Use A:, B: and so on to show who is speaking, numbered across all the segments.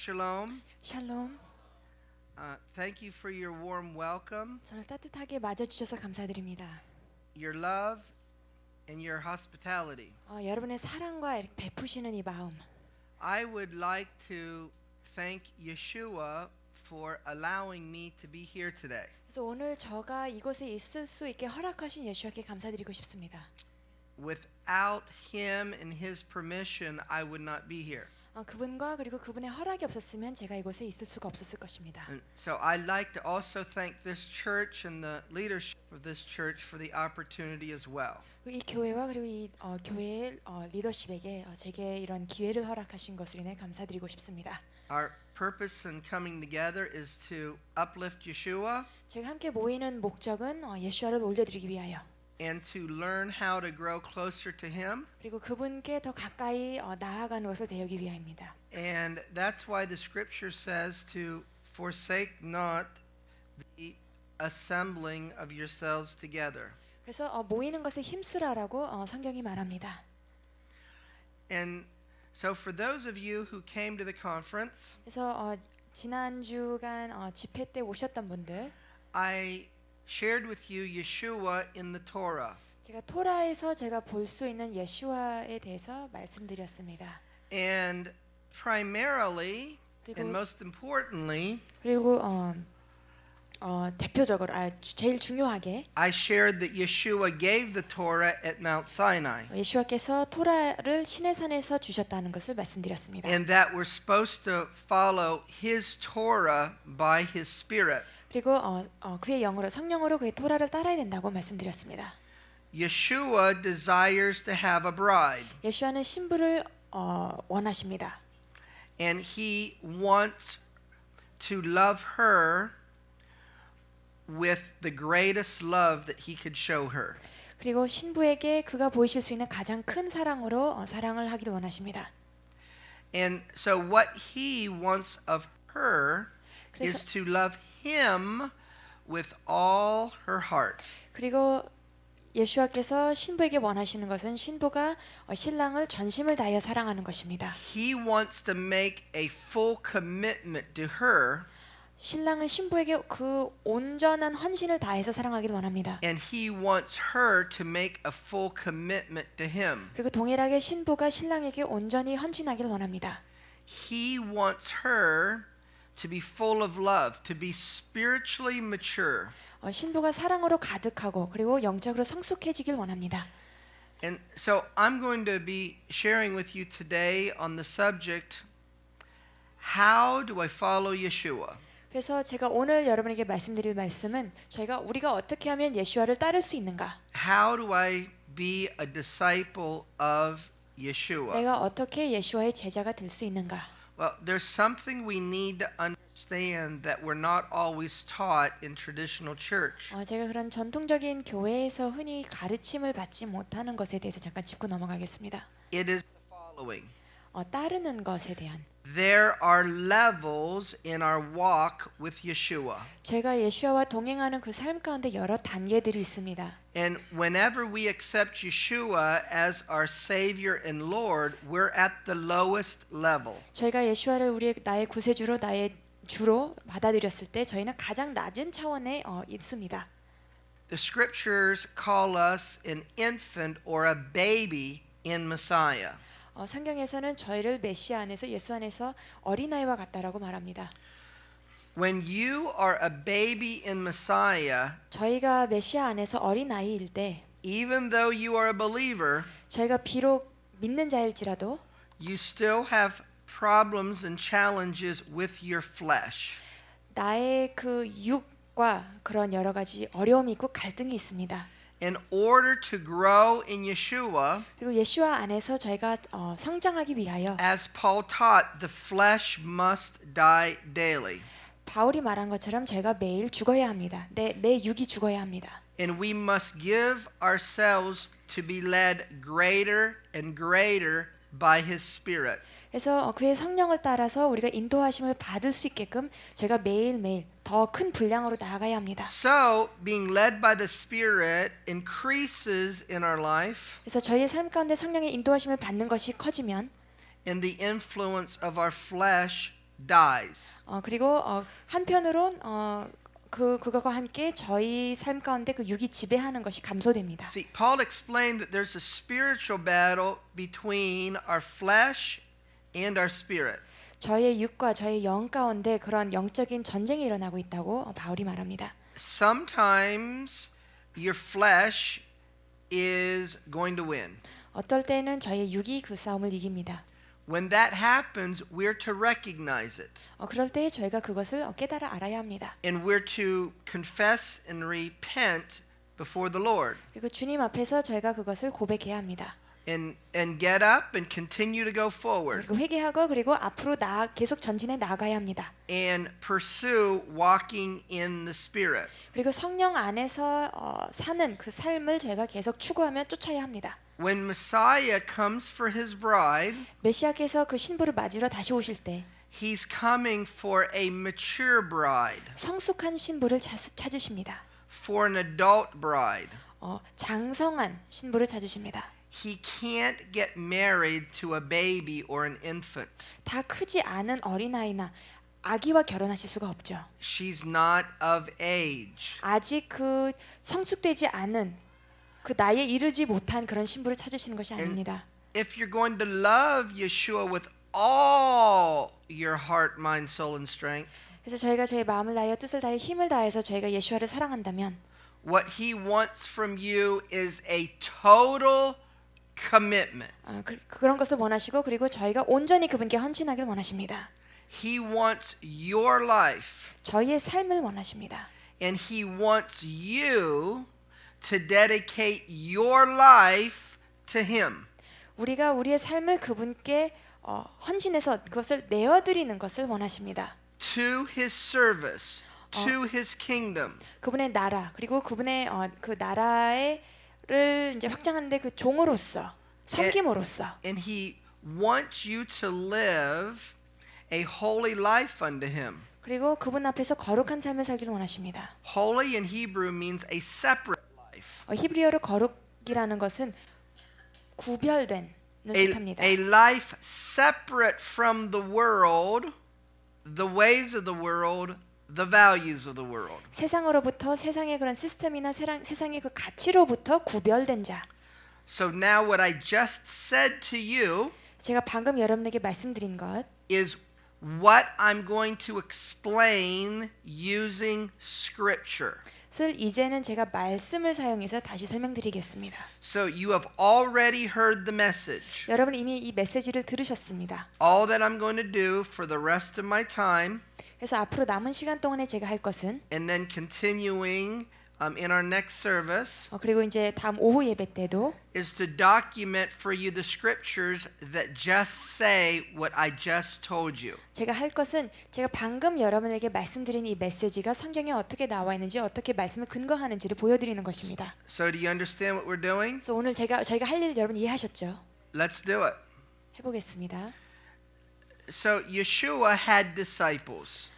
A: Shalom.
B: 샬롬.
A: Thank you for your warm welcome,
B: 저를 따뜻하게 맞아주셔서 감사드립니다.
A: your love, and your hospitality.
B: 여러분의 사랑과 이렇게 베푸시는 이 마음.
A: I would like to thank Yeshua for allowing me to be here today.
B: 그래서 오늘 저가 이곳에 있을 수 있게 허락하신 예수님께 감사드리고 싶습니다.
A: Without him and his permission, I would not be here.
B: 그분과 그리고 그분의 허락이 없었으면 제가 이곳에 있을 수가 없었을 것입니다.
A: And so I'd like to also thank this church and the leadership of this church for the opportunity as well.
B: 이 교회와 그리고 이 교회의 리더십에게 제게 이런 기회를 허락하신 것을 인해 감사드리고 싶습니다.
A: Our purpose in coming together is to uplift Yeshua
B: 제가 함께 모이는 목적은 예수와를 올려드리기 위하여
A: and to learn how to grow closer to him.
B: 그리고 그분께 더 가까이 나아가는 것을 배우기 위함입니다.
A: And that's why the scripture says to forsake not the assembling of yourselves together.
B: 그래서 모이는 것에 힘쓰라라고 성경이 말합니다.
A: And so for those of you who came to the conference,
B: 그래서 지난 주간 집회 때 오셨던 분들,
A: I shared with you Yeshua in the Torah.
B: 제가 토라에서 제가 볼 수 있는 예수와에 대해서 말씀드렸습니다.
A: And primarily and most importantly,
B: 그리고 대표적으로 제일 중요하게
A: I shared that Yeshua gave the Torah at Mount Sinai.
B: 예수와께서 토라를 시내산에서 주셨다는 것을 말씀드렸습니다.
A: And that we're supposed to follow his Torah by his Spirit.
B: 그리고 그의 영으로 성령으로 그의 토라를 따라야 된다고 말씀드렸습니다.
A: Yeshua desires to have a bride.
B: 예수와는 신부를 원하십니다.
A: And he wants to love her with the greatest love that he could show her.
B: 그리고 신부에게 그가 보이실 수 있는 가장 큰 사랑으로 사랑을 하기를 원하십니다.
A: And so what he wants of her is to love him with all her heart.
B: 그리고 예수와께서 신부에게 원하시는 것은 신부가 신랑을 전심을 다하여 사랑하는 것입니다.
A: He wants to make a full commitment to her.
B: 신랑은 신부에게 그 온전한 헌신을 다해서 사랑하기를 원합니다.
A: And he wants her to make a full commitment to him.
B: 그리고 동일하게 신부가 신랑에게 온전히 헌신하기를 원합니다.
A: He wants her to be full of love, to be spiritually mature.
B: 신부가 사랑으로 가득하고 그리고 영적으로 성숙해지길 원합니다.
A: And so I'm going to be sharing with you today on the subject, how do I follow Yeshua?
B: 그래서 제가 오늘 여러분에게 말씀드릴 말씀은 우리가 어떻게 하면 예수와를 따를 수 있는가?
A: How do I be a disciple of Yeshua?
B: 내가 어떻게 예수와의 제자가 될 수 있는가?
A: Well, there's something we need to understand that we're not always taught in traditional church.
B: 제가 그런 전통적인 교회에서 흔히 가르침을 받지 못하는 것에 대해서 잠깐 짚고 넘어가겠습니다.
A: It is the following.
B: 따르는 것에 대한.
A: There are levels in our walk with Yeshua.
B: 제가 예수와 동행하는 그 삶 가운데 여러 단계들이 있습니다.
A: And whenever we accept Yeshua as our Savior and Lord, we're at the lowest level.
B: 저희가 예수와를 나의 구세주로 나의 주로 받아들였을 때 저희는 가장 낮은 차원에 있습니다.
A: The scriptures call us an infant or a baby in Messiah.
B: 성경에서는 저희를 메시아 안에서 예수 안에서 어린아이와 같다라고 말합니다.
A: When you are a baby in Messiah,
B: 저희가 메시아 안에서 어린아이일 때
A: even though you are a believer,
B: 저희가 비록 믿는 자일지라도
A: you still have problems and challenges with your flesh.
B: 나의 그 육과 그런 여러 가지 어려움이 있고 갈등이 있습니다.
A: In order to grow in Yeshua,
B: 그리고 예수와 안에서 저희가 성장하기 위하여
A: as Paul taught, the flesh must die daily.
B: 바울이 말한 것처럼 저희가 매일 죽어야 합니다. 내 육이 죽어야 합니다.
A: And we must give ourselves to be led greater and greater by His Spirit.
B: 그래서 그의 성령을 따라서 우리가 인도하심을 받을 수 있게끔 저희가 매일매일 더 큰 분량으로 나아가야 합니다.
A: So, being led by the Spirit increases in our life.
B: 그래서 저희의 삶 가운데 성령의 인도하심을 받는 것이 커지면
A: And the influence of our flesh dies.
B: 그리고 한편으론 그거와 함께 저희 삶 가운데 그 육이 지배하는 것이 감소됩니다.
A: See, Paul explained that there's a spiritual battle between our flesh and our spirit.
B: 저희의 육과 저희 영 가운데 그런 영적인 전쟁이 일어나고 있다고 바울이 말합니다.
A: Sometimes your flesh is going to win.
B: 어떨 때는 저희의 육이 그 싸움을 이깁니다.
A: When that happens, we're to recognize it.
B: 그럴 때 저희가 그것을 깨달아 알아야 합니다.
A: And we're to confess and repent before the Lord.
B: 그리고 주님 앞에서 저희가 그것을 고백해야 합니다.
A: And get up and continue to go forward.
B: 그리고 회개하고 그리고 앞으로 계속 전진해 나가야 합니다.
A: And pursue walking in the Spirit.
B: 그리고 성령 안에서 사는 그 삶을 저희가 계속 추구하며 쫓아야 합니다.
A: When Messiah comes for his bride,
B: 메시아께서 그 신부를 맞으러 다시 오실 때
A: he's coming for a mature bride,
B: 성숙한 신부를 찾으십니다.
A: for an adult bride.
B: 장성한 신부를 찾으십니다.
A: He can't get married to a baby or an infant.
B: 다 크지 않은 어린아이나 아기와 결혼하실 수가 없죠.
A: She's not of age.
B: 아직 그 성숙되지 않은 그 나이에 이르지 못한 그런 신부를 찾으시는 것이 아닙니다.
A: If you're going to love Yeshua with all your heart, mind, soul, and strength,
B: 그래서 저희가 저희 마음을 다하여 뜻을 다하여 힘을 다해서 저희가 예수와를 사랑한다면
A: what he wants from you is a total commitment.
B: 그런 것을 원하시고 그리고 저희가 온전히 그분께 헌신하길 원하십니다.
A: He wants your life.
B: 저희의 삶을 원하십니다.
A: And he wants you to dedicate your life to him.
B: 우리가 우리의 삶을 그분께 헌신해서 그것을 내어드리는 것을 원하십니다.
A: To his service, to his kingdom.
B: 그분의 나라 그리고 그분의 그 나라를 이제 확장하는데 그 종으로서 섬김으로써.
A: And he wants you to live a holy life unto him.
B: 그리고 그분 앞에서 거룩한 삶을 살기를 원하십니다.
A: Holy in Hebrew means a separate life.
B: 히브리어로 거룩이라는 것은 구별된을 뜻합니다.
A: A life separate from the world, the ways of the world, the values of the world.
B: 세상으로부터 세상의 그런 시스템이나 세상의 그 가치로부터 구별된 자.
A: So now what I just said to you
B: 제가 방금 여러분에게 말씀드린 것
A: is what I'm going to explain using scripture.
B: 을 이제는 제가 말씀을 사용해서 다시 설명드리겠습니다.
A: So you have already heard the message.
B: 여러분 이미 이 메시지를 들으셨습니다.
A: All that I'm going to do for the rest of my time,
B: 그래서 앞으로 남은 시간 동안에 제가 할 것은
A: and then continuing in our next service,
B: 그리고 이제 다음 오후 예배 때도
A: is to document for you the scriptures that just say what I just told you.
B: 제가 할 것은 제가 방금 여러분에게 말씀드린 이 메시지가 성경에 어떻게 나와 있는지 어떻게 말씀을 근거하는지를 보여드리는 것입니다.
A: So do you understand what we're doing?
B: 그래서 오늘 저희가 할 일 여러분 이해하셨죠?
A: Let's do it.
B: 해보겠습니다.
A: So Yeshua had disciples.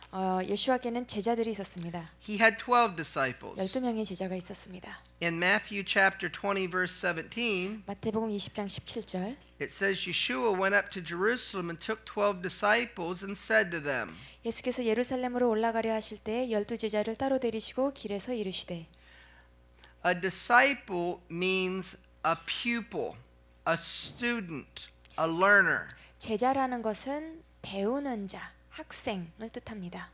B: 예수와께는 제자들이 있었습니다.
A: He had 12 disciples.
B: 12명의 제자가 있었습니다.
A: In Matthew chapter 20 verse 17,
B: 마태복음 20장 17절
A: it says Yeshua went up to Jerusalem and took 12 disciples and said to them,
B: 예수께서 예루살렘으로 올라가려 하실 때 12제자를 따로 데리시고 길에서 이르시되
A: a disciple means a pupil, a student, a learner.
B: 제자라는 것은 배우는 자, 학생을 뜻합니다.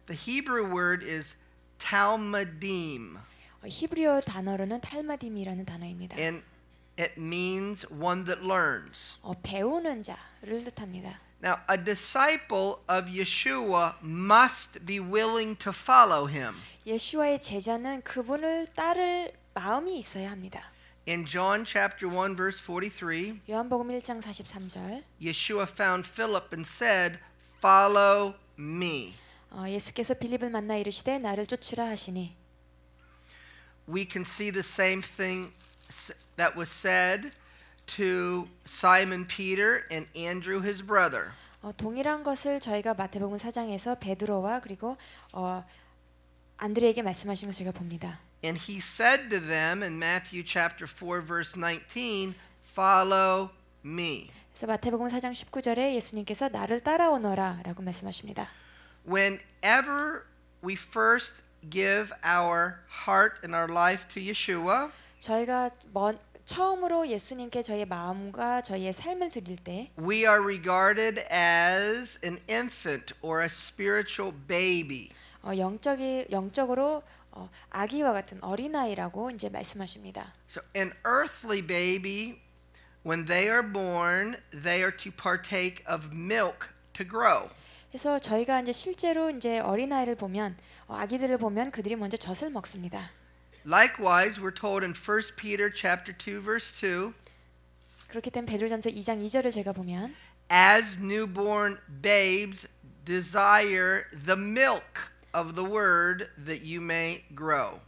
A: The Hebrew word is talmidim,
B: 히브리어 단어로는 탈마딤이라는 단어입니다.
A: and it means one that learns.
B: 배우는 자를 뜻합니다.
A: Now, a disciple of Yeshua must be willing to follow him.
B: 예수와의 제자는 그분을 따를 마음이 있어야 합니다.
A: In John chapter 1 verse 43,
B: 요한복음 1장 43절
A: Yeshua found Philip and said, "Follow me."
B: 예수께서 빌립을 만나 이르시되 나를 쫓으라 하시니
A: We can see the same thing that was said to Simon Peter and Andrew his brother.
B: 동일한 것을 저희가 마태복음 4장에서 베드로와 그리고 안드레에게 말씀하신 것을 저희가 봅니다.
A: And he said to them in Matthew chapter 4 verse 19, "Follow me."
B: 그래서 마태복음 4장 19절에 예수님께서 나를 따라오너라라고 말씀하십니다.
A: Whenever we first give our heart and our life to Yeshua,
B: 저희가 처음으로 예수님께 저희의 마음과 저희의 삶을 드릴 때
A: we are regarded as an infant or a spiritual baby.
B: 영적으로 아기와 같은 어린아이라고 이제 말씀하십니다.
A: So an earthly baby, when they are born, they are to partake of milk to grow.
B: 그래서 저희가 이제 실제로 이제 어린아이를 보면 아기들을 보면 그들이 먼저 젖을 먹습니다.
A: Likewise, we're told in 1 Peter chapter 2 verse 2,
B: 그렇기 때문에 베드로전서 2장 2절을 제가 보면
A: as newborn babes desire the milk of the word that you may grow.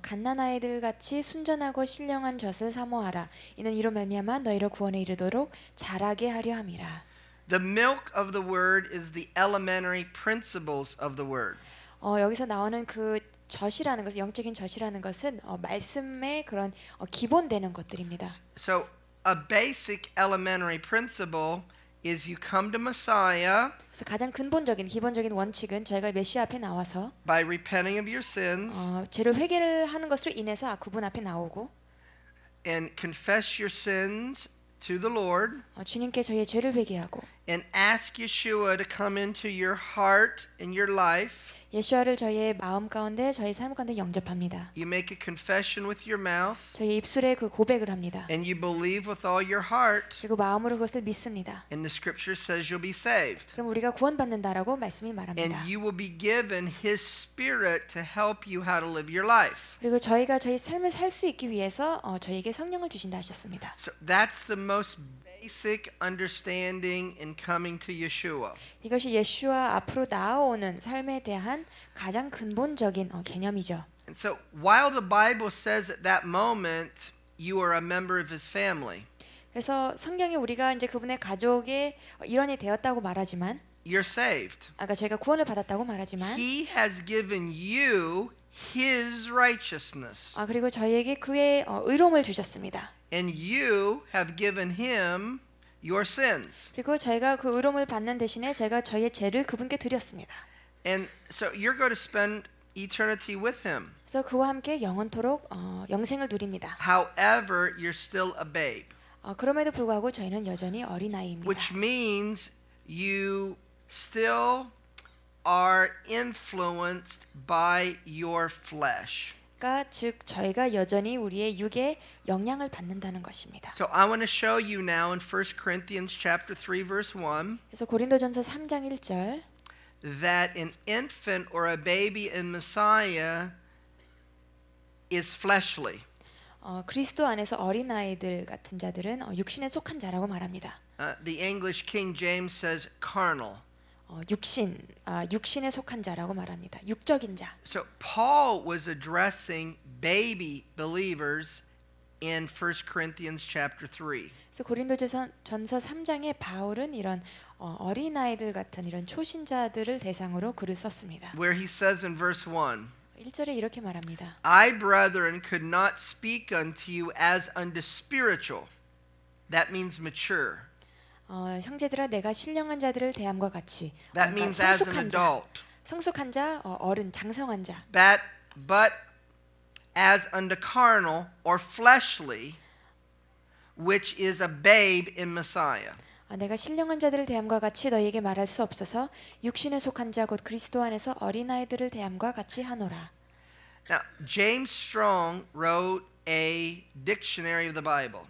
B: 갓난아이들 같이 순전하고 신령한 젖을 사모하라. 이는 이로 말미암아 너희를 구원에 이르도록 자라게 하려 함이라.
A: The milk of the word is the elementary principles of the word.
B: 여기서 나오는 그 젖이라는 것은 영적인 젖이라는 것은 말씀의 그런 기본되는 것들입니다.
A: So a basic elementary principle is you come to Messiah
B: 그래서 가장 근본적인 기본적인 원칙은 저희가 메시아 앞에 나와서
A: by repenting of your sins
B: 죄를 회개를 하는 것으로 인해서 그분 앞에 나오고
A: and confess your sins to the Lord
B: 주님께 저희의 죄를 회개하고
A: and ask Yeshua to come into your heart and your life.
B: 예수와를 저희의 마음 가운데 저희 삶 가운데 영접합니다.
A: You make a confession with your mouth
B: 저희 입술에 그 고백을 합니다.
A: and you believe with all your heart
B: 그리고 마음으로 그것을 믿습니다.
A: and the scripture says you'll be saved.
B: 그럼 우리가 구원받는다라고 말씀이
A: And
B: 말합니다.
A: you will be given his spirit to help you how to live your life.
B: 그리고 저희가 저희 삶을 살 수 있기 위해서 저희에게 성령을 주신다 하셨습니다.
A: So that's the most basic understanding in coming to Yeshua.
B: 이것이 예수와 앞으로 나아오는 삶에 대한 가장 근본적인 개념이죠.
A: And so while the Bible says at that moment you are a member of his family,
B: 그래서 성경이 우리가 이제 그분의 가족의 일원이 되었다고 말하지만
A: you're saved.
B: 아까 저희가 구원을 받았다고 말하지만
A: He has given you his righteousness.
B: 그리고 저희에게 그의 의로움을 주셨습니다.
A: And you have given him your sins.
B: 그리고 저희가 그 의로움을 받는 대신에 저희가 저희의 죄를 그분께 드렸습니다.
A: And so you're going to spend eternity with him.
B: 그래서 그와 함께 영원토록 영생을 누립니다.
A: However, you're still a babe.
B: 그럼에도 불구하고 저희는 여전히 어린아이입니다.
A: Which means you still are influenced by your flesh.
B: 그러니까 즉 저희가 여전히 우리의 육에 영향을 받는다는 것입니다.
A: So I want to show you now in 1 Corinthians chapter 3 verse 1
B: 그래서 고린도전서 3장 1절
A: that an infant or a baby in Messiah is fleshly.
B: 그리스도 안에서 어린아이들 같은 자들은 육신에 속한 자라고 말합니다.
A: The English King James says carnal.
B: 육신에 속한 자라고 말합니다. 육적인 자.
A: So Paul was addressing baby believers in 1 Corinthians chapter 3.
B: 그래서 고린도전서 3장에 바울은 이런 어린아이들 같은 이런 초신자들을 대상으로 글을 썼습니다.
A: Where he says in verse 1,
B: 1절에 이렇게 말합니다.
A: I, brethren, could not speak unto you as unto spiritual. That means mature.
B: 형제들아 내가 신령한 자들을 대함과 같이
A: That means as an adult.
B: 성숙한 자, 어른, 장성한 자.
A: But as unto carnal or fleshly, which is a babe in Messiah.
B: 내가 신령한 자들을 대함과 같이 너희에게 말할 수 없어서 육신에 속한 자 곧 그리스도 안에서 어린아이들을 대함과 같이 하노라.
A: Now, James Strong wrote a dictionary of the Bible.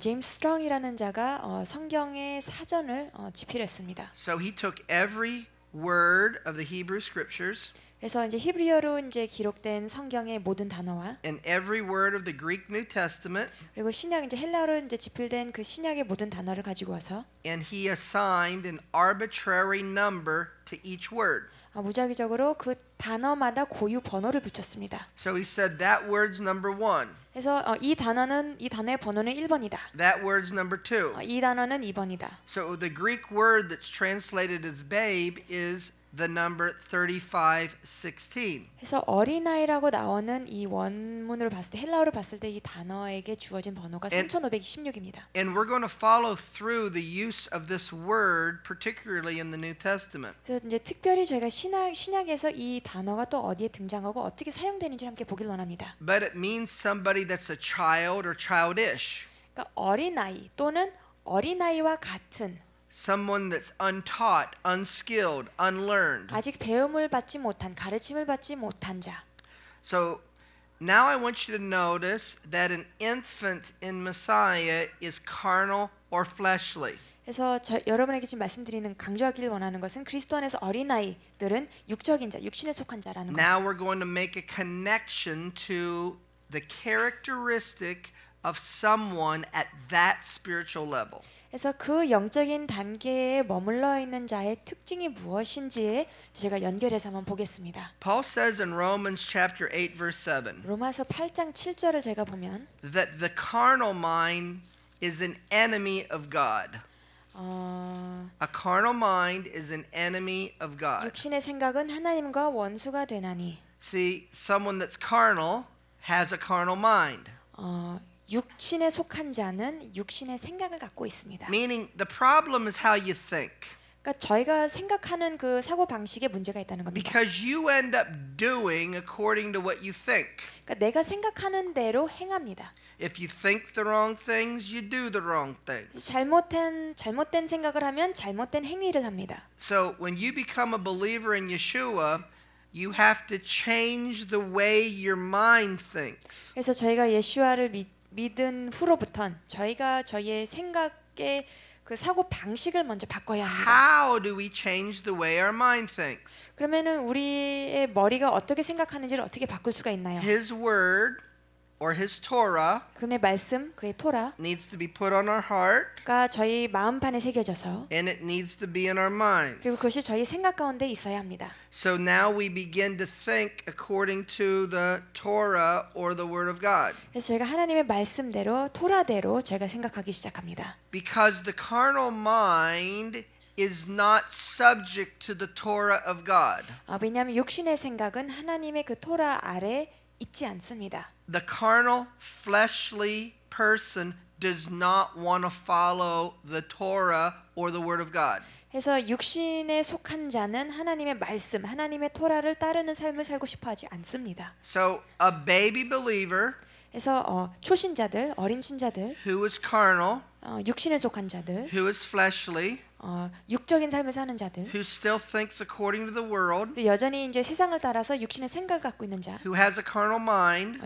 B: 제임스 스트롱이라는 자가 성경의 사전을 집필했습니다.
A: So he took every word of the Hebrew scriptures
B: 그래서 이제 히브리어로 이제 기록된 성경의 모든 단어와
A: and every word of the Greek New Testament
B: 그리고 신약 이제 헬라어로 이제 집필된 그 신약의 모든 단어를 가지고 와서
A: and he assigned an arbitrary number to each word.
B: 무작위적으로 그 단어마다 고유 번호를 붙였습니다.
A: So he said that word's number 1.
B: 그래서 이 단어의 번호는 1번이다.
A: That word's number 2.
B: 이 단어는 2번이다.
A: So the Greek word that's translated as babe is the number 35:16.
B: 그래서 어린아이라고 나오는 이 원문으로 봤을 때 헬라어로 봤을 때 이 단어에게 주어진 번호가 3516입니다.
A: And we're going to follow through the use of this word, particularly in the New Testament.
B: 그래서 이제 특별히 저희가 신약에서 이 단어가 또 어디에 등장하고 어떻게 사용되는지 함께 보길 원합니다.
A: But it means somebody that's a child or childish,
B: 그러니까 어린아이 또는 어린아이와 같은
A: someone that's untaught, unskilled, unlearned.
B: 아직 배움을 받지 못한 가르침을 받지 못한 자.
A: So now I want you to notice that an infant in Messiah is carnal or fleshly.
B: 그래서 여러분에게 지금 말씀드리는 강조하기를 원하는 것은 그리스도 안에서 어린아이들은 육적인 자, 육신에 속한 자라는 거예요.
A: Now we're going to make a connection to the characteristic of someone at that spiritual level.
B: 그래서 그 영적인 단계에 머물러 있는 자의 특징이 무엇인지에 제가 연결해서 한번 보겠습니다.
A: Paul says in Romans chapter 8 verse 7
B: 로마서 8장 7절을 제가 보면
A: that the carnal mind is an enemy of God. A carnal mind is an enemy of God.
B: 육신의 생각은 하나님과 원수가 되나니.
A: See, someone that's carnal has a carnal mind.
B: 육신에 속한 자는 육신의 생각을 갖고 있습니다.
A: Meaning the problem is how you think.
B: 그러니까 저희가 생각하는 그 사고 방식에 문제가 있다는 겁니다.
A: Because you end up doing according to what you think.
B: 그러니까 내가 생각하는 대로 행합니다.
A: If you think the wrong things, you do the wrong things.
B: 잘못된 생각을 하면 잘못된 행위를 합니다.
A: So when you become a believer in Yeshua, you have to change the way your mind thinks.
B: 그래서 저희가 예수와를 믿은 후로부턴 저희가 저희의 생각의 그 사고 방식을 먼저 바꿔야 합니다.
A: How do we change the way our mind thinks?
B: 그러면은 우리의 머리가 어떻게 생각하는지를 어떻게 바꿀 수가 있나요?
A: His word or his Torah
B: 그의 말씀, 그의 토라가
A: needs to be put on our heart
B: 저희 마음판에 새겨져서
A: and it needs to be in our mind.
B: 그리고 그것이 저희 생각 가운데 있어야 합니다.
A: So now we begin to think according to the Torah or the word of God.
B: 그래서 저희가 하나님의 말씀대로 토라대로 저희가 생각하기 시작합니다.
A: Because the carnal mind is not subject to the Torah of God.
B: 왜냐하면 육신의 생각은 하나님의 그 토라 아래 있지 않습니다.
A: The carnal, fleshly person does not want to follow the Torah or the word of God.
B: 그래서 육신에 속한 자는 하나님의 말씀, 하나님의 토라를 따르는 삶을 살고 싶어하지 않습니다.
A: So a baby believer
B: 그래서 초신자들, 어린 신자들,
A: who is carnal,
B: 육신에 속한 자들,
A: who is fleshly,
B: 육적인 삶을 사는 자들,
A: who still thinks according to the world,
B: 그리고 여전히 이제 세상을 따라서 육신의 생각을 갖고 있는 자,
A: who has a carnal mind.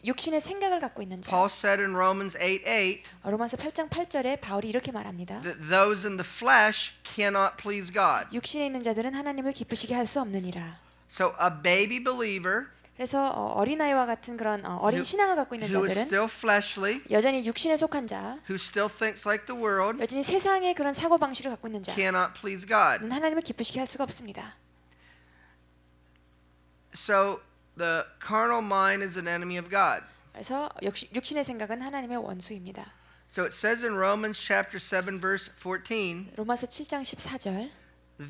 B: 육신의 생각을 갖고 있는 자.
A: Paul said in Romans 8:8
B: 로마서 8장 8절에 바울이 이렇게 말합니다.
A: that those in the flesh cannot please God.
B: 육신에 있는 자들은 하나님을 기쁘시게 할 수 없느니라.
A: So a baby believer
B: 그래서 어린아이와 같은 그런 어린 신앙을 갖고 있는
A: who is
B: 자들은
A: still fleshly,
B: 여전히 육신에 속한 자,
A: who still thinks like the world,
B: 여전히 세상의 그런 사고 방식을 갖고 있는 자는
A: cannot please God.
B: 하나님을 기쁘시게 할 수가 없습니다.
A: So the carnal mind is an enemy of God.
B: 그래서 육신의 생각은 하나님의 원수입니다.
A: So it says in Romans chapter 7 verse 14
B: 로마서 7장 14절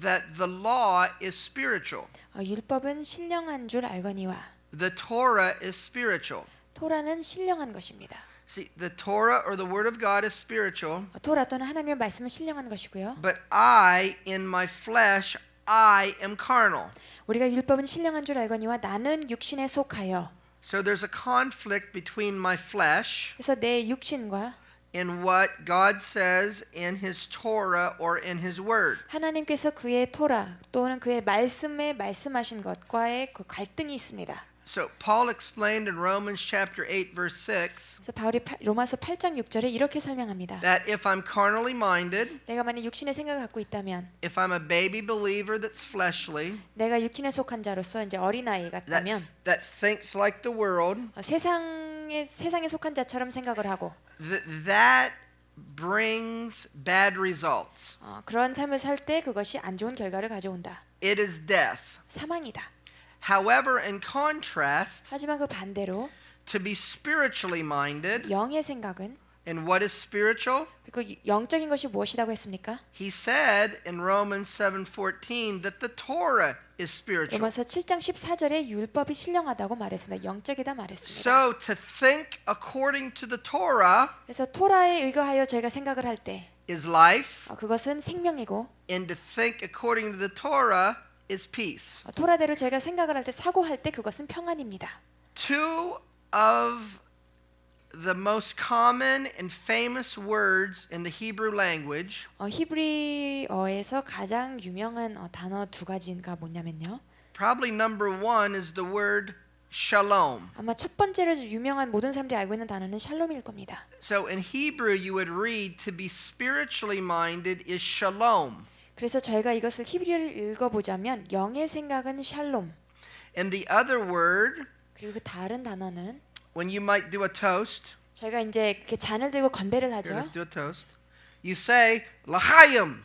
A: that the law is spiritual.
B: 율법은 신령한 줄 알거니와
A: The Torah is spiritual.
B: 토라는 신령한 것입니다.
A: See, the Torah or the word of God is spiritual,
B: 토라 또는 하나님의 말씀은 신령한 것이고요.
A: but I in my flesh I am carnal.
B: 우리가 율법은 신령한 줄 알거니와 나는 육신에 속하여.
A: So there's a conflict between my flesh
B: 그래서 내 육신과
A: and what God says in his Torah or in his word.
B: 하나님께서 그의 토라 또는 그의 말씀에 말씀하신 것과의 그 갈등이 있습니다.
A: So Paul explained in Romans chapter 8 verse 6
B: 그래서 바울이 로마서 8장 6절에 이렇게 설명합니다.
A: that if I'm carnally minded,
B: 내가 만약 육신의 생각을 갖고 있다면,
A: if I'm a baby believer that's fleshly,
B: 내가 육신에 속한 자로서 이제 어린아이 같다면
A: that thinks like the world,
B: 세상에 속한 자처럼 생각을 하고
A: that brings bad results.
B: 그런 삶을 살 때 그것이 안 좋은 결과를 가져온다.
A: It is death.
B: 사망이다.
A: However, in contrast,
B: 하지만 그 반대로
A: to be spiritually minded
B: 영의 생각은
A: And what is spiritual?
B: 그리고 영적인 것이 무엇이라고 했습니까?
A: He said in Romans 7:14 that the Torah is spiritual.
B: 로마서 7장 14절에 율법이 신령하다고 말했습니다. 영적이다 말했습니다.
A: So to think according to the Torah
B: 그래서 토라에 의거하여 저희가 생각을 할 때
A: is life,
B: 그것은 생명이고
A: and to think according to the Torah is peace.
B: 토라대로 저희가 생각을 할 때 사고할 때 그것은 평안입니다.
A: Two of the most common and famous words in the Hebrew language
B: 히브리어에서 가장 유명한 단어 두 가지가 뭐냐면요.
A: probably number one is the word shalom.
B: 아마 첫 번째로 유명한 모든 사람들이 알고 있는 단어는 샬롬일 겁니다.
A: So in Hebrew you would read to be spiritually minded is shalom.
B: 그래서 저희가 이것을 히브리어를 읽어보자면 영의 생각은 샬롬.
A: And the other word,
B: 그리고 그 다른 단어는
A: when you might do a toast,
B: 저희가 이제 이렇게 잔을 들고 건배를
A: here,
B: 하죠.
A: let's do a toast. You say l'chaim,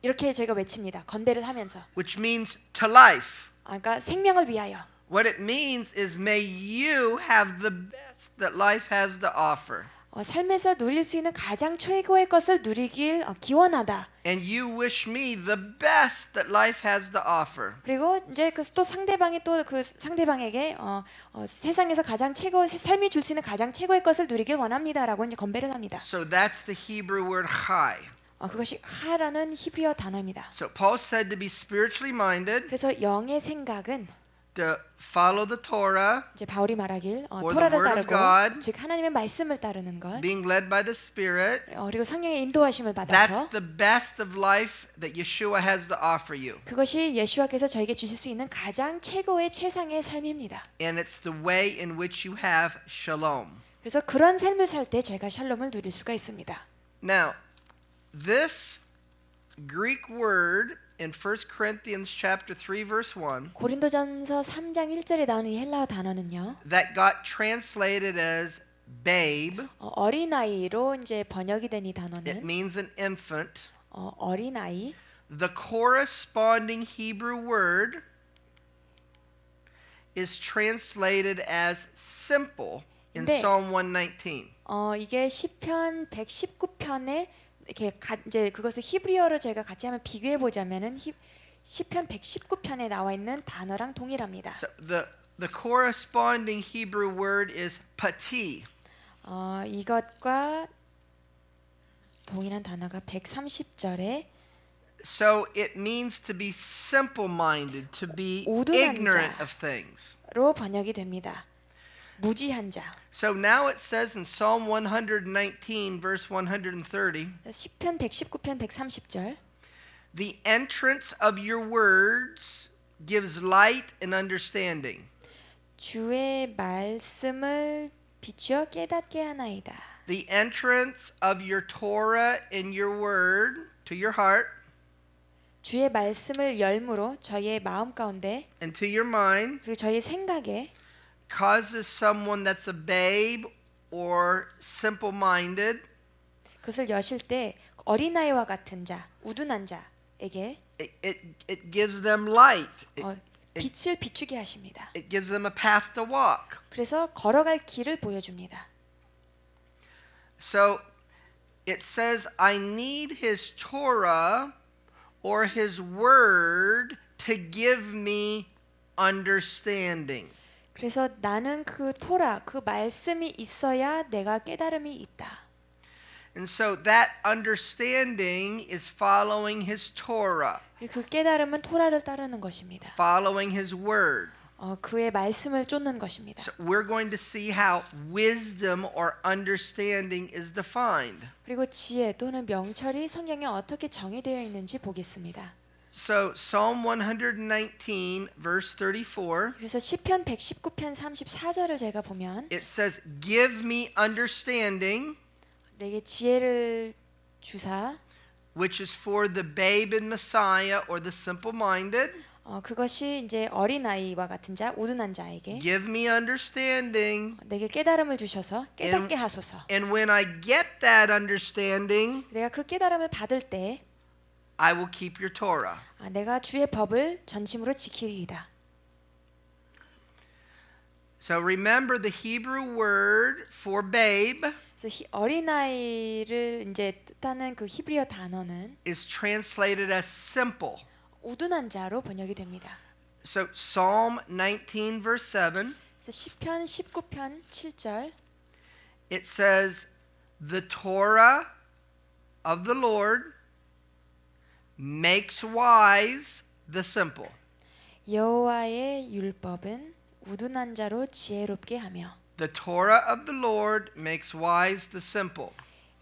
B: 이렇게 저희가 외칩니다. 건배를 하면서.
A: which means to life.
B: 그러니까 생명을 위하여.
A: What it means is may you have the best that life has to offer.
B: 삶에서 누릴 수 있는 가장 최고의 것을 누리길 기원하다.
A: And you wish me the best that life has to offer.
B: 그리고 이제 또 상대방이 또 그 상대방에게 세상에서 가장 최고 삶이 줄 수 있는 가장 최고의 것을 누리길 원합니다라고 이제 건배를 합니다.
A: So that's the Hebrew word chai.
B: 그것이 하라는 히브리어 단어입니다.
A: So Paul said to be spiritually minded,
B: 그래서 영의 생각은
A: to follow the Torah,
B: 이제 바울이 말하길
A: the
B: 토라를
A: word of
B: 따르고
A: God,
B: 즉 하나님의 말씀을 따르는 것
A: being led by the Spirit.
B: 그리고 성령의 인도하심을
A: That's
B: 받아서
A: the best of life that Yeshua has to offer you.
B: 그것이 예수와께서 저에게 주실 수 있는 가장 최고의 최상의 삶입니다.
A: And it's the way in which you have shalom.
B: 그래서 그런 삶을 살 때 저희가 샬롬을 누릴 수가 있습니다.
A: Now, this Greek word in 1 Corinthians chapter 3 verse 1
B: 고린도전서 3장 1절에 나오는 이 헬라어 단어는요.
A: that got translated as babe,
B: 어린아이로 이제 번역이 된 이
A: it
B: 단어는
A: means an infant.
B: 어린아이.
A: The corresponding Hebrew word is translated as simple in
B: 근데,
A: Psalm 119.
B: 이게 시편 119편에 이렇게 이제 그것을 히브리어로 저희가 같이 한번 비교해 보자면은 시편 119편에 나와 있는 단어랑 동일합니다.
A: So the corresponding Hebrew word is pati.
B: 이것과 동일한 단어가 130절에
A: So it means to be simple-minded, to be
B: 우둔한
A: ignorant
B: 자.
A: of things.
B: 로 번역이 됩니다. 무지한 자.
A: So now it says in Psalm 119 verse 130,
B: 시편 119편 130절.
A: the entrance of your words gives light and understanding.
B: 주의 말씀을 비추어 깨닫게 하나이다.
A: The entrance of your Torah and your word to your heart
B: 주의 말씀을 열무로 저희의 마음 가운데
A: and to your mind
B: 그리고 저희의 생각에
A: causes someone that's a babe or simple-minded,
B: 그것을 여실 때 어린아이와 같은 자, 우둔한 자에게
A: it gives them light.
B: 빛을 비추게 하십니다.
A: It gives them a path to walk.
B: 그래서 걸어갈 길을 보여줍니다.
A: So it says, I need his Torah or his word to give me understanding.
B: 그래서 나는 그 토라, 그 말씀이 있어야 내가 깨달음이 있다.
A: And so that understanding is following his Torah,
B: 그 깨달음은 토라를 따르는 것입니다.
A: following his word.
B: 그의 말씀을 쫓는 것입니다.
A: So we're going to see how wisdom or understanding is defined.
B: 그리고 지혜 또는 명철이 성경에 어떻게 정의되어 있는지 보겠습니다.
A: So Psalm 119 verse 34,
B: 그래서 시편 119편 34절을 제가 보면
A: it says, give me understanding,
B: 내게 지혜를 주사
A: which is for the babe in Messiah or the simple-minded.
B: 그것이 이제 어린아이와 같은 자, 우둔한 자에게
A: Give me understanding.
B: 내게 깨달음을 주셔서 깨닫게 하소서.
A: And when I get that understanding,
B: 내가 그 깨달음을 받을 때
A: I will keep your Torah.
B: 내가 주의 법을 전심으로 지키리이다.
A: So remember the Hebrew word for babe
B: 그래서 어린아이를 이제 뜻하는 그 히브리어 단어는
A: is translated as simple.
B: 우둔한 자로 번역이 됩니다.
A: So Psalm 19 verse 7,
B: 그래서 시편 19편 7절
A: it says, "The Torah of the Lord makes wise the simple."
B: 여호와의 율법은 우둔한 자로 지혜롭게 하며
A: The Torah of the Lord makes wise the simple.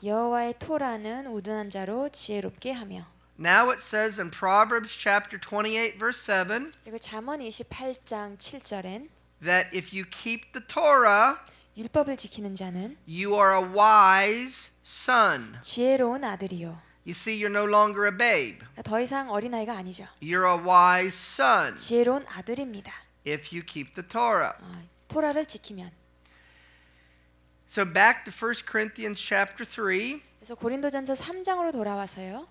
B: 여호와의 토라는 우둔한 자로 지혜롭게 하며
A: Now it says in Proverbs chapter 28 verse 7
B: 그리고 잠언 28장 7절엔
A: that if you keep the Torah,
B: 율법을 지키는 자는
A: you are a wise son.
B: 지혜로운 아들이요.
A: You see, you're no longer a babe.
B: 더 이상 어린아이가 아니죠.
A: You're a wise son
B: 지혜로운 아들입니다.
A: if you keep the Torah.
B: 토라를 지키면.
A: So back to 1 Corinthians chapter 3,
B: 그래서 고린도전서 3장으로 돌아와서요.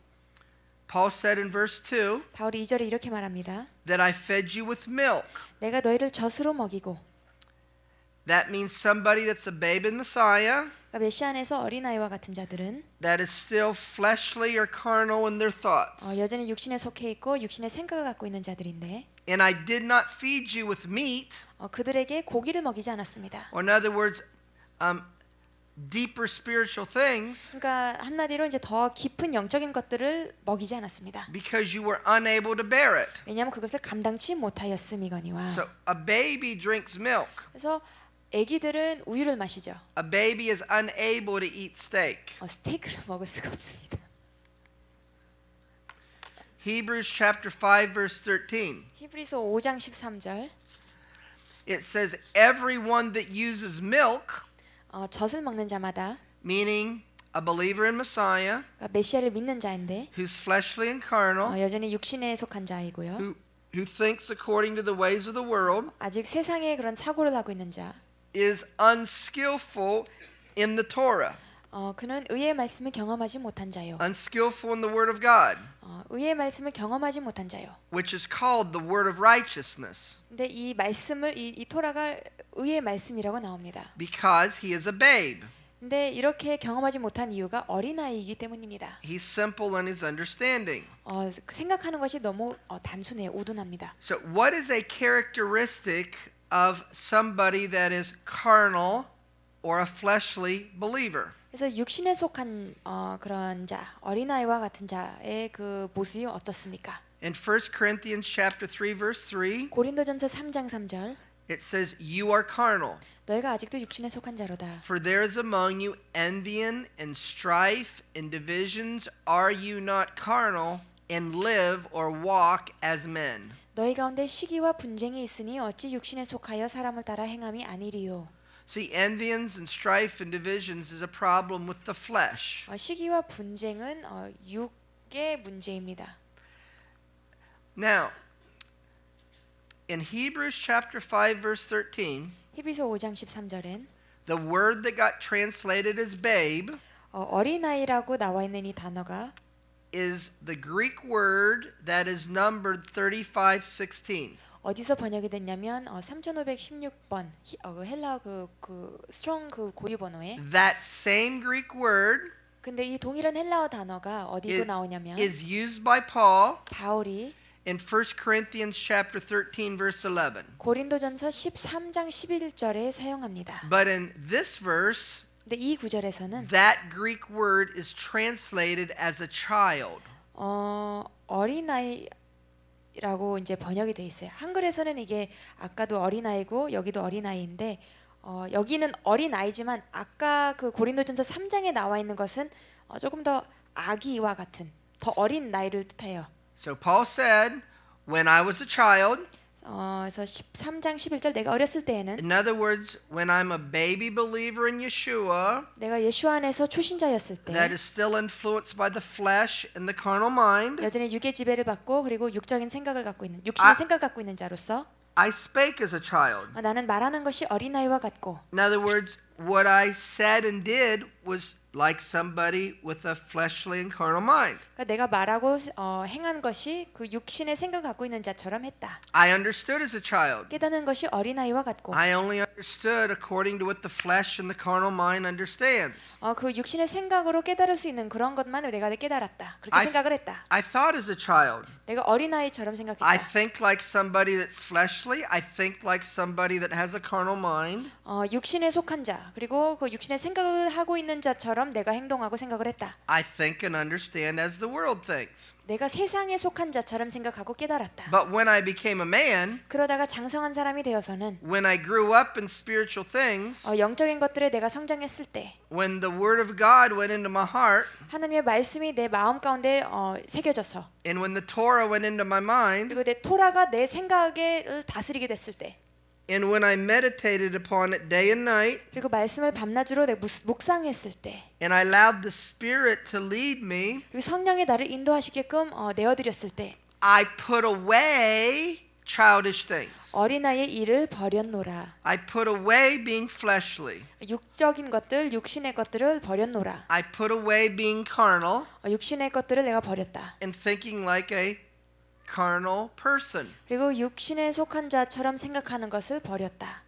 A: Paul said in verse 2
B: 바울이 2절에 이렇게 말합니다.
A: that I fed you with milk.
B: 내가 너희를 젖으로 먹이고
A: That means somebody that's a babe in Messiah
B: 그러니까 메시아 안에서 어린아이와 같은 자들은
A: that is still fleshly or carnal in their thoughts.
B: 여전히 육신에 속해 있고 육신의 생각을 갖고 있는 자들인데
A: And I did not feed you with meat,
B: 그들에게 고기를 먹이지 않았습니다.
A: or in other words, deeper spiritual things,
B: 그러니까 한마디로 이제 더 깊은 영적인 것들을 먹이지 않았습니다.
A: because you were unable to bear it.
B: 왜냐하면 그것을 감당치 못하였음이거니와.
A: So a baby drinks milk.
B: 그래서 아기들은 우유를 마시죠.
A: A baby is unable to eat steak.
B: 스테이크를 먹을 수가 없습니다.
A: Hebrews chapter 5 verse 13.
B: 히브리서 5장 13절.
A: It says everyone that uses milk,
B: 젖을 먹는 자마다
A: meaning a believer in Messiah,
B: 그러니까 메시아를 믿는 자인데
A: who's fleshly and carnal,
B: 여전히 육신에 속한 자이고요.
A: who thinks according to the ways of the world,
B: 아직 세상의 그런 사고를 하고 있는 자.
A: is unskillful in the Torah,
B: 그는 의의 말씀을 경험하지 못한 자요.
A: unskillful in the word of God,
B: 의의 말씀을 경험하지 못한 자요.
A: which is called the word of righteousness,
B: 근데 이 말씀을 이 토라가 의의 말씀이라고 나옵니다.
A: because he is a babe.
B: 근데 이렇게 경험하지 못한 이유가 어린아이이기 때문입니다.
A: He's simple in his understanding.
B: 생각하는 것이 너무 단순해요. 우둔합니다.
A: So what is a characteristic of somebody that is carnal or a fleshly believer?
B: 그래서 육신에 속한 그런 자, 어린아이와 같은 자의 그 모습이 어떻습니까?
A: In 1 Corinthians chapter 3 verse 3,
B: 고린도전서 3장 3절
A: it says, "You are carnal,
B: 너희가 아직도 육신에 속한 자로다.
A: for there is among you envying and strife and divisions. Are you not carnal and live or walk as men?"
B: 너희 가운데 시기와 분쟁이 있으니 어찌 육신에 속하여 사람을 따라 행함이 아니리요.
A: See, envyings and strife and divisions is a problem with the flesh.
B: 시기와 분쟁은 육의 문제입니다.
A: Now, in Hebrews chapter 5 verse 13,
B: 히브리서 5장 13절엔
A: the word that got translated as babe
B: 어린아이라고 나와 있는 이 단어가
A: is the Greek word that is numbered 3516.
B: 어디서 번역이 됐냐면 3516번 헬라 그 스트롱 그 고유 번호에
A: That same Greek word
B: 근데 이 동일한 헬라어 단어가 어디도 나오냐면
A: is used by Paul
B: 바울이
A: in 1 Corinthians chapter 13 verse 11.
B: 고린도전서 13장 11절에 사용합니다.
A: But in this verse,
B: 근데 이 구절에서는
A: that Greek word is translated as a child.
B: 어린아이라고 이제 번역이 돼 있어요. 한글에서는 이게 아까도 어린아이고 여기도 어린아이인데 여기는 어린아이지만 아까 그 고린도전서 3장에 나와 있는 것은 조금 더 아기와 같은 더 어린 나이를 뜻해요.
A: So Paul said, when I was a child,
B: 그래서 13장 11절 내가 어렸을 때에는
A: in other words, when I'm a baby believer in Yeshua,
B: 내가 예수와 안에서 초신자였을 때
A: that is still influenced by the flesh and the carnal mind,
B: 여전히 육의 지배를 받고 그리고 육적인 생각을 갖고 있는 육신의 생각을 갖고 있는 자로서
A: I spake as a child.
B: 나는 말하는 것이 어린아이와 같고
A: In other words, what I said and did was like somebody with a fleshly and carnal mind.
B: 그러니까 내가 말하고 행한 것이 그 육신의 생각을 갖고 있는 자처럼 했다.
A: I understood as a child.
B: 깨닫는 것이 어린아이와 같고
A: I only understood according to what the flesh and the carnal mind understands.
B: 그 육신의 생각으로 깨달을 수 있는 그런 것만을 내가 깨달았다. 그렇게 생각을 했다.
A: I thought as a child.
B: 내가 어린아이처럼 생각했다.
A: I think like somebody that's fleshly. I think like somebody that has a carnal mind.
B: 육신에 속한 자 그리고 그 육신의 생각을 하고 있는 자처럼 내가 행동하고 생각을 했다.
A: I think and understand as the world thinks.
B: 내가 세상에 속한 자처럼 생각하고 깨달았다.
A: But when I became a man,
B: 그러다가 장성한 사람이 되어서는
A: when I grew up in spiritual things,
B: 영적인 것들에 내가 성장했을 때
A: when the word of God went into my heart,
B: 하나님의 말씀이 내 마음 가운데 새겨져서
A: and when the Torah went into my mind,
B: 그리고 내 토라가 내 생각을 다스리게 됐을 때
A: and when I meditated upon it day and night,
B: 그리고 말씀을 밤낮으로 내가 묵상했을 때
A: and I allowed the Spirit to lead me,
B: 그리고 성령이 나를 인도하시게끔 내어드렸을 때
A: I put away childish things.
B: 어린아이의 일을 버렸노라.
A: I put away being fleshly.
B: 육적인 것들, 육신의 것들을 버렸노라.
A: I put away being carnal
B: 육신의 것들을 내가 버렸다.
A: and thinking like a carnal person.
B: 그리고 육신에 속한 자처럼 생각하는 것을 버렸다.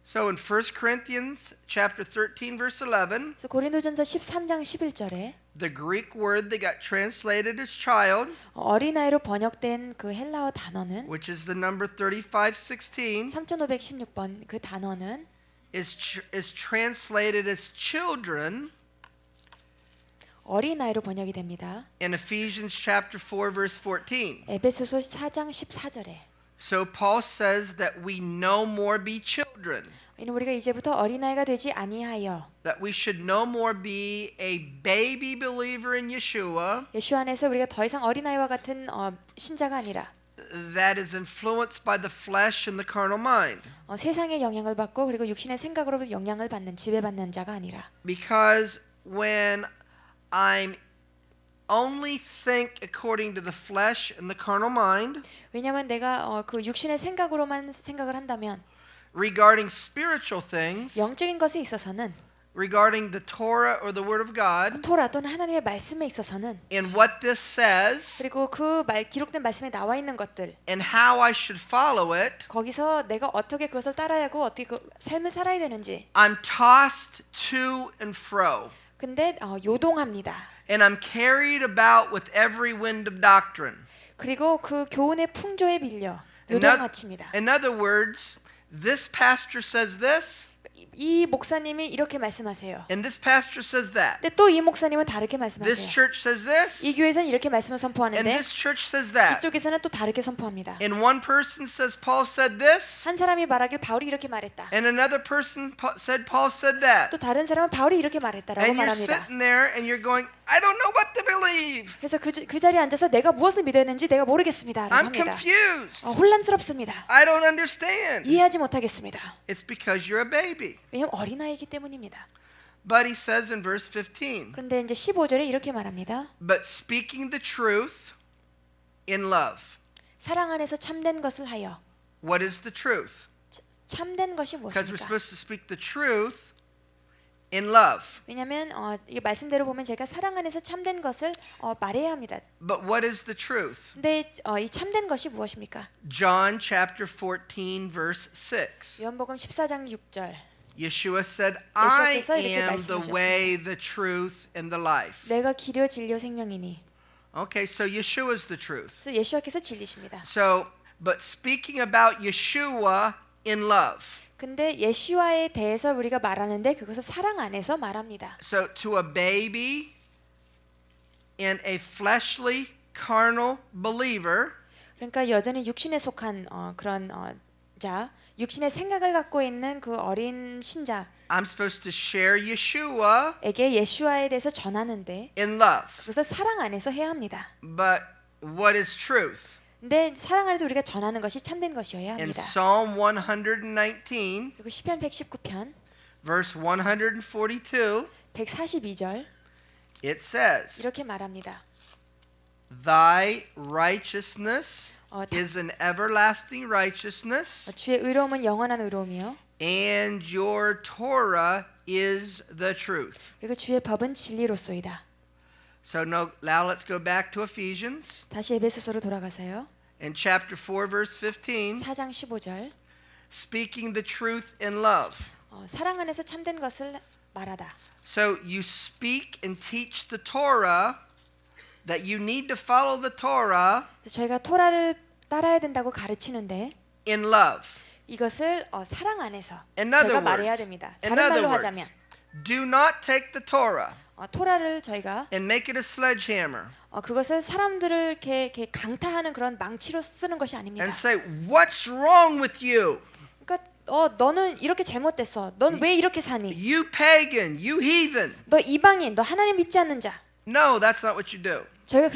A: So in 1 Corinthians chapter 13 verse 11,
B: 그래서 고린도전서 13장 11절에
A: the Greek word that got translated as child,
B: 어린아이로 번역된 그 헬라어 단어는
A: which is the number 3516,
B: 3516번 그 단어는
A: is translated as children
B: 어린아이로 번역이 됩니다.
A: in Ephesians chapter 4 verse 14.
B: 에베소서 4장 14절에
A: So Paul says that we no more be children,
B: 이는 우리가 이제부터 어린아이가 되지 아니하여
A: that we should no more be a baby believer in Yeshua
B: 예수 안에서 우리가 더 이상 어린아이와 같은 신자가 아니라
A: that is influenced by the flesh and the carnal mind.
B: 세상의 영향을 받고 그리고 육신의 생각으로 영향을 받는 지배받는 자가 아니라
A: Because when I only think according to the flesh and the carnal mind
B: 왜냐하면 내가 그 육신의 생각으로만 생각을 한다면
A: regarding spiritual things,
B: 영적인 것에 있어서는
A: regarding the Torah or the Word of God,
B: 토라 또는 하나님의 말씀에 있어서는
A: and what this says,
B: 그리고 기록된 말씀에 나와 있는 것들
A: and how I should follow it,
B: 거기서 내가 어떻게 그것을 따라야 하고 어떻게 그 삶을 살아야 되는지
A: I'm tossed to and fro,
B: 근데 요동합니다.
A: and I'm carried about with every wind of doctrine.
B: 그리고 그 교훈의 풍조에 밀려
A: In
B: 요동하칩니다.
A: other words, this pastor says this,
B: 이 목사님이 이렇게 말씀하세요.
A: and this pastor says that.
B: 근데 또 이 목사님은 다르게
A: This
B: 말씀하세요.
A: church says this,
B: 이 교회에서는 이렇게 말씀을
A: and
B: 선포하는데
A: this church says that.
B: 이쪽에서는 또 다르게 선포합니다.
A: And one person says Paul said this,
B: 한 사람이 말하길 바울이 이렇게 말했다.
A: and another person said Paul said that.
B: 또 다른 사람은 바울이 이렇게 말했다라고
A: And you're
B: 말합니다.
A: sitting there and you're going, I don't know what to believe.
B: 그래서 그 자리에 앉아서 내가 무엇을 믿어야 하는지 내가 모르겠습니다라고
A: I'm
B: 합니다.
A: confused.
B: 혼란스럽습니다.
A: I don't understand.
B: 이해하지 못하겠습니다.
A: It's because you're a baby.
B: 왜냐하면 어린아이이기 때문입니다.
A: But he says in verse 15,
B: 그런데 이제 15절에 이렇게 말합니다.
A: but speaking the truth in love.
B: 사랑 안에서 참된 것을 하여.
A: What is the truth?
B: 참된 것이
A: Because we're
B: 무엇입니까?
A: supposed to speak the truth in love.
B: 왜냐하면 이 말씀대로 보면 제가 사랑 안에서 참된 것을 말해야 합니다.
A: But what is the truth?
B: 근데 이 참된 것이 무엇입니까?
A: John chapter 14 verse 6.
B: 요한복음 14장 6절.
A: Yeshua said, I
B: 예수께서 이렇게
A: am the
B: 말씀하셨습니다.
A: way, the truth, and the life.
B: 내가 길이요 진리요 생명이니.
A: Okay, so Yeshua is the truth.
B: 그래서 예수께서 진리십니다.
A: So, but speaking about Yeshua in love.
B: 근데 예수와에 대해서 우리가 말하는데 그것을 사랑 안에서 말합니다.
A: So to a baby and a fleshly, carnal believer,
B: 그러니까 여전히 육신에 속한 그런 자, 육신의 생각을 갖고 있는 그 어린 신자
A: I'm supposed to share Yeshua
B: 에게 예수와에 대해서 전하는데
A: in love.
B: 그것을 사랑 안에서 해야 합니다.
A: But what is truth?
B: 근데 사랑 안에서 우리가 전하는 것이 참된 것이어야
A: In
B: 합니다.
A: Psalm 119,
B: 그리고 시편 119편
A: verse 142,
B: 142절
A: it says,
B: 이렇게 말합니다.
A: Thy righteousness
B: 다-
A: is an everlasting righteousness,
B: 주의 의로움은 영원한 의로움이요.
A: and your Torah is the truth.
B: 그리고 주의 법은 진리로소이다.
A: So now let's go back to Ephesians
B: 다시 에베소서로 돌아가서요.
A: in chapter 4 verse 15.
B: 4장 15절.
A: Speaking the truth in love.
B: 사랑 안에서 참된 것을 말하다.
A: So you speak and teach the Torah that you need to follow the Torah
B: 저희가 토라를 따라야 된다고 가르치는데
A: in love.
B: 이것을 사랑 안에서
A: In other
B: 저희가
A: words,
B: 말해야 됩니다.
A: in
B: 다른
A: other
B: 말로
A: words,
B: 하자면
A: do not take the Torah
B: 토라를 저희가
A: and make it a sledgehammer
B: 그것을 사람들을 이렇게 강타하는 그런 망치로 쓰는 것이 아닙니다.
A: and say, "What's wrong with you?
B: 그러니까 너는 이렇게 잘못됐어. 넌 왜 이렇게 사니?
A: You pagan, you heathen."
B: 너 이방인, 너 하나님 믿지 않는 자.
A: No, that's not what you do.
B: 저희가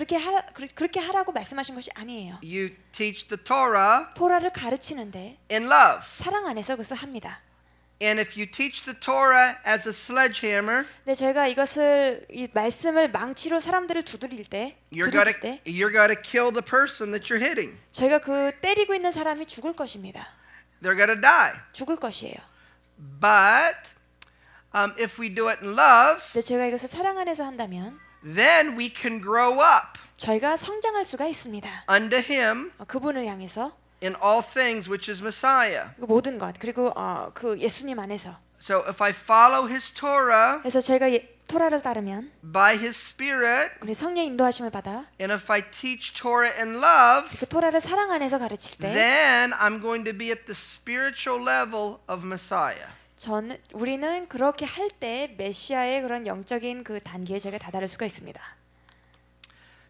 B: 그렇게 하라고 말씀하신 것이 아니에요.
A: You teach the Torah
B: 토라를 가르치는데
A: in love.
B: 사랑 안에서 그것을 합니다.
A: And if you teach the Torah as a sledgehammer,
B: 근데 저희가 이 말씀을 망치로 사람들을 두드릴 때
A: you're going to kill the person that you're hitting.
B: 저희가 그 때리고 있는 사람이 죽을 것입니다.
A: They're going to die.
B: 죽을 것이에요.
A: But if we do it in love,
B: 근데 저희가 이것을 사랑 안에서 한다면
A: then we can grow up
B: 저희가 성장할 수가 있습니다.
A: unto Him
B: 그분을 향해서
A: in all things, which is Messiah.
B: 그 모든 것 그리고 그 예수님 안에서.
A: So if I follow His Torah
B: 그래서 저희가 토라를 따르면
A: by His Spirit,
B: 우리 성령 인도하심을 받아
A: and if I teach Torah in love,
B: 그 토라를 사랑 안에서 가르칠 때
A: then I'm going to be at the spiritual level of Messiah.
B: 우리는 그렇게 할 때 메시아의 그런 영적인 그 단계에 저희가 다다를 수가 있습니다.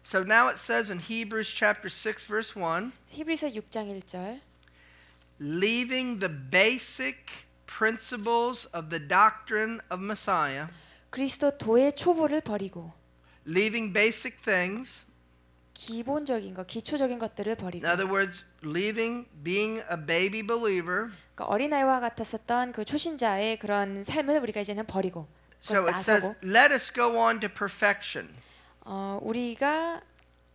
A: So now it says in Hebrews chapter 6 verse 1,
B: 히브리서 6장 1절
A: leaving the basic principles of the doctrine of Messiah,
B: 그리스도의 초보를 버리고
A: leaving basic things,
B: 기본적인 것, 기초적인 것들을 버리고
A: in other words, leaving being a baby believer.
B: 그러니까 어린아이와 같았었던 그 초신자의 그런 삶을 우리가 이제는 버리고
A: So
B: 그것을
A: it says,
B: 나서고
A: let us go on to perfection.
B: 우리가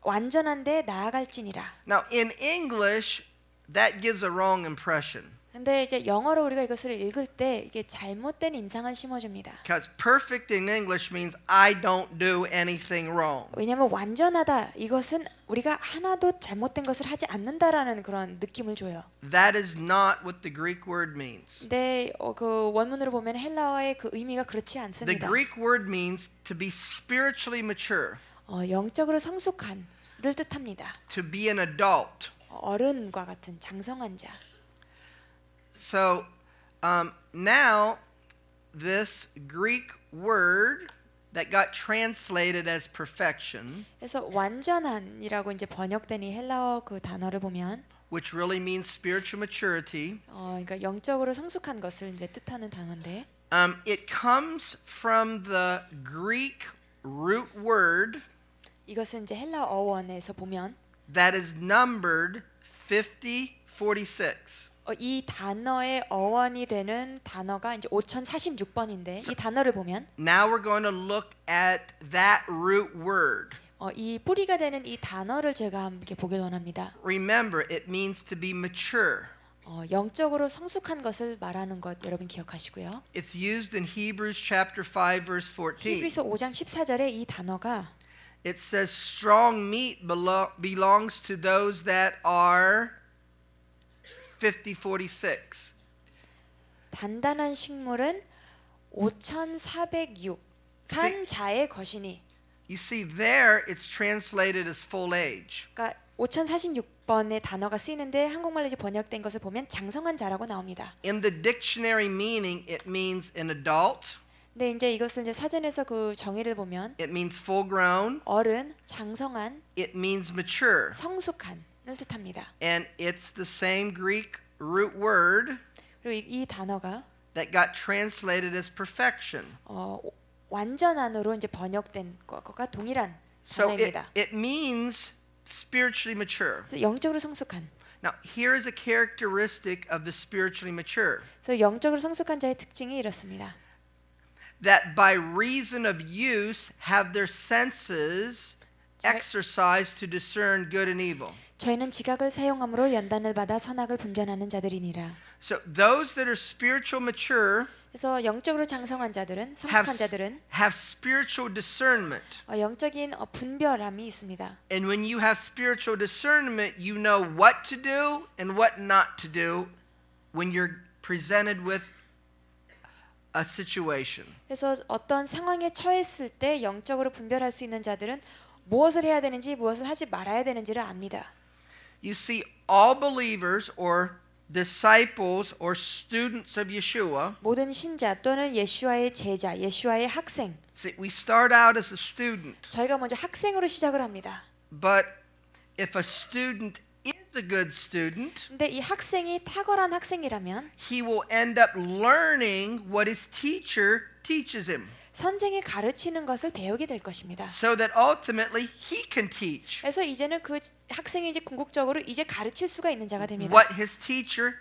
B: 완전한 데 나아갈지니라.
A: Now in English, that gives a wrong impression.
B: 근데 이제 영어로 우리가 이것을 읽을 때 이게 잘못된 인상을 심어줍니다.
A: Because perfect in English means I don't do anything wrong.
B: 왜냐하면 완전하다 이것은 우리가 하나도 잘못된 것을 하지 않는다라는 그런 느낌을 줘요.
A: That is not what the Greek word means.
B: 근데 그 원문으로 보면 헬라어의 그 의미가 그렇지
A: The
B: 않습니다.
A: Greek word means to be spiritually mature,
B: 영적으로 성숙한을 뜻합니다.
A: to be an adult.
B: 어른과 같은 장성한 자.
A: So now this Greek word that got translated as perfection,
B: 그래서 완전한이라고 이제 번역된 이 헬라어 그 단어를 보면
A: which really means spiritual maturity,
B: 그러니까 영적으로 성숙한 것을 이제 뜻하는 단어인데
A: it comes from the Greek root word
B: 이것은 이제 헬라어 어원에서 보면
A: that is numbered 5046.
B: 이 단어의 어원이 되는 단어가 이제 5046번인데 이 단어를 보면
A: Now we're going to look at that root word.
B: 이 뿌리가 되는 이 단어를 제가 함께 보길 원합니다.
A: Remember, it means to be mature.
B: 영적으로 성숙한 것을 말하는 것 여러분 기억하시고요.
A: It's used in Hebrews chapter 5 verse 14.
B: 히브리서 5장 14절에 이 단어가
A: It says strong meat belongs to those that are 5046.
B: 단단한 식물은 5406한 자의 것이니.
A: You see there it's translated as full age.
B: 그러니까 5046번의 단어가 쓰이는데 한국말로 이제 번역된 것을 보면 장성한 자라고 나옵니다.
A: In the dictionary meaning it means an adult.
B: 근데 이제 이것을 이제 사전에서 그 정의를 보면
A: It means full grown.
B: 어른, 장성한,
A: It means mature.
B: 성숙한을 뜻합니다.
A: And it's the same Greek root word
B: 그리고 이 단어가
A: that got translated as perfection.
B: 완전한으로 이제 번역된 것과 동일한
A: So
B: 단어입니다.
A: it means spiritually mature.
B: 영적으로 성숙한.
A: Now, here is a characteristic of the spiritually mature.
B: 그래서 영적으로 성숙한 자의 특징이 이렇습니다.
A: That by reason of use have their senses exercised to discern good and evil.
B: 저희는 지각을 사용함으로 연단을 받아 선악을 분별하는 자들이니라.
A: So those that are spiritual mature
B: 그래서 영적으로 장성한 자들은, 성숙한 자들은
A: have spiritual discernment.
B: 영적인 분별함이 있습니다.
A: And when you have spiritual discernment, you know what to do and what not to do when you're presented with a situation.
B: 그래서 어떤 상황에 처했을 때 영적으로 분별할 수 있는 자들은 무엇을 해야 되는지 무엇을 하지 말아야 되는지를 압니다.
A: You see, all believers or disciples or students of Yeshua,
B: 모든 신자 또는 예수와의 제자, 예수와의 학생.
A: see, we start out as a student,
B: 저희가 먼저 학생으로 시작을 합니다.
A: but if a student is a good student,
B: 근데 이 학생이 탁월한 학생이라면
A: he will end up learning what his teacher teaches him,
B: 선생이 가르치는 것을 배우게 될 것입니다.
A: so that ultimately he can teach
B: 그래서 이제는 그 학생이 이제 궁극적으로 이제 가르칠 수가 있는 자가 됩니다.
A: what his teacher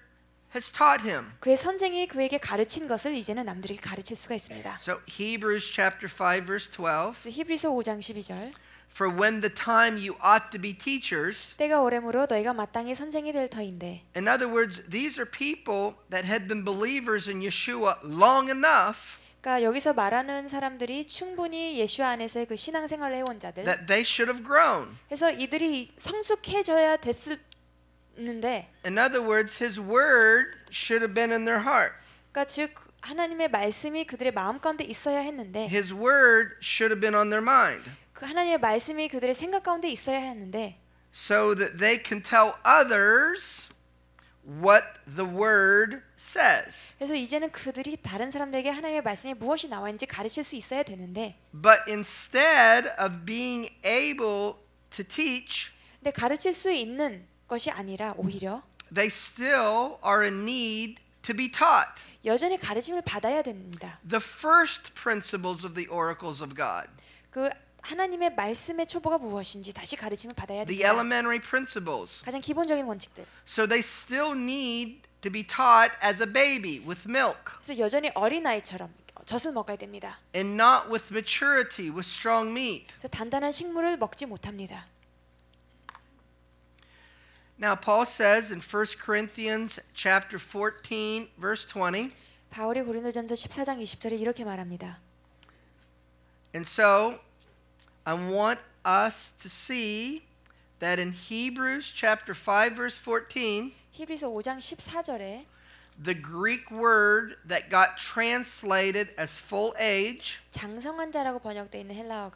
A: has taught him.
B: 그의 선생이 그에게 가르친 것을 이제는 남들에게 가르칠 수가 있습니다.
A: So Hebrews chapter 5 verse 12,
B: 그래서 히브리서 5장 12절
A: for when the time you ought to be teachers.
B: 때가 오래므로 너희가 마땅히 선생이 될 터인데.
A: In other words, these are people that had been believers in Yeshua long enough
B: 그러니까 여기서 말하는 사람들이 충분히 예수 안에서의 그 신앙생활을 해온 자들.
A: that they should have grown.
B: 그래서 이들이 성숙해져야 됐는데.
A: In other words, his word should have been in their heart.
B: 그러니까 즉 하나님의 말씀이 그들의 마음 가운데 있어야 했는데.
A: His word should have been on their mind.
B: 그 하나님의 말씀이 그들의 생각 가운데 있어야 했는데.
A: So that they can tell others what the word says.
B: 그래서 이제는 그들이 다른 사람들에게 하나님의 말씀이 무엇이 나와 있는지 가르칠 수 있어야 되는데.
A: But instead of being able to teach,
B: 근데 가르칠 수 있는 것이 아니라 오히려
A: they still are in need to be taught.
B: 여전히 가르침을 받아야 됩니다.
A: The first principles of the oracles of God.
B: 그 하나님의 말씀의 초보가 무엇인지 다시 가르침을 받아야
A: The
B: 됩니다.
A: elementary principles.
B: 가장 기본적인 원칙들.
A: So they still need to be taught as a baby with milk
B: 그래서 여전히 어린아이처럼 젖을 먹어야 됩니다.
A: and not with maturity with strong meat.
B: 그래서 단단한 식물을 먹지 못합니다.
A: Now Paul says in 1 Corinthians chapter 14 verse 20.
B: 바울이 고린도전서 14장 20절에 이렇게 말합니다.
A: And so I want us to see that in Hebrews chapter 5 verse 14,
B: 히브리서 5장 14절에
A: the Greek word that got translated as full age,
B: 장성한 자라고 번역되어 있는 헬라어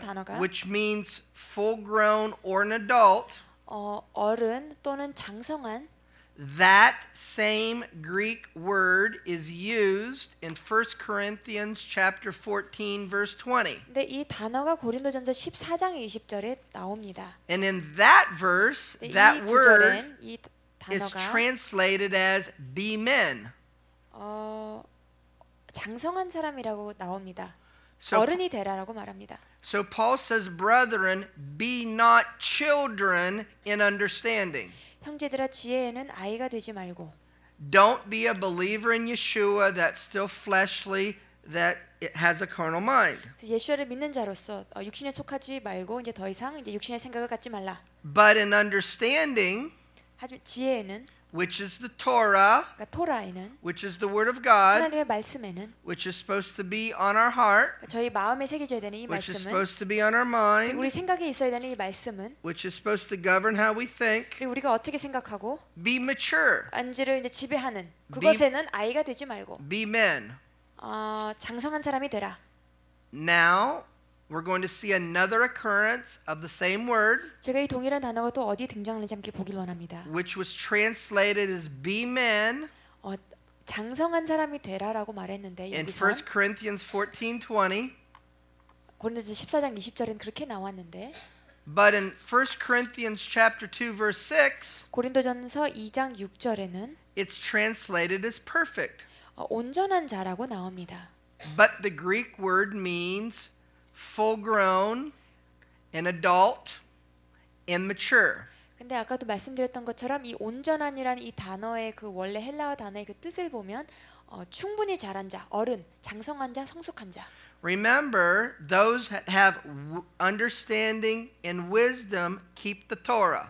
B: 단어가
A: which means full grown or an adult,
B: 어른 또는 장성한
A: that same Greek word is used in 1 Corinthians chapter 14 verse 20.
B: 근데 이 단어가 고린도전서 14장 20절에 나옵니다.
A: And in that verse,
B: 이
A: that word
B: 구절엔 이
A: is
B: 단어가
A: translated as be men.
B: 장성한 사람이라고 나옵니다.
A: So,
B: 어른이 되라라고 말합니다.
A: so Paul says, brethren, be not children in understanding.
B: 형제들아 지혜에는 아이가 되지 말고
A: Don't be a believer in Yeshua that's still fleshly, that it has a carnal mind.
B: 예수를 믿는 자로서 육신에 속하지 말고 이제 더 이상 이제 육신의 생각을 갖지 말라.
A: But in understanding,
B: 하지만 지혜에는
A: which is the Torah,
B: 그러니까 토라에는
A: which is the Word of God,
B: 하나님의 말씀에는
A: which is supposed to be on our heart,
B: 저희 마음에 새겨져야 되는 이
A: which is
B: 말씀은
A: supposed to be on our
B: 그리고
A: mind,
B: 우리 생각에 있어야 되는 이 말씀은
A: which is supposed to govern how we think,
B: 그리고 우리가 어떻게 생각하고
A: be mature,
B: 안지를 이제 지배하는 그것에는 아이가 되지 말고
A: be men.
B: 장성한 사람이 되라.
A: Now, we're going to see another occurrence of the same word,
B: 제가 이 동일한 단어가 또 어디에 등장하는지 함께 보길 원합니다.
A: which was translated as be men
B: 장성한 사람이 되라라고 말했는데
A: in
B: 여기서
A: 1 Corinthians 14:20.
B: 고린도서 14장 20절엔 그렇게 나왔는데
A: But in 1 Corinthians chapter 2 verse 6,
B: 고린도전서 2장 6절에는
A: it's translated as perfect.
B: 온전한 자라고 나옵니다.
A: But the Greek word means full grown, an adult, and mature.
B: 근데 아까도 말씀드렸던 것처럼 이 온전한이란 이 단어의 그 원래 헬라어 단어의 그 뜻을 보면 충분히 자란 자, 어른, 장성한 자, 성숙한 자.
A: Remember, those that have understanding and wisdom keep the Torah.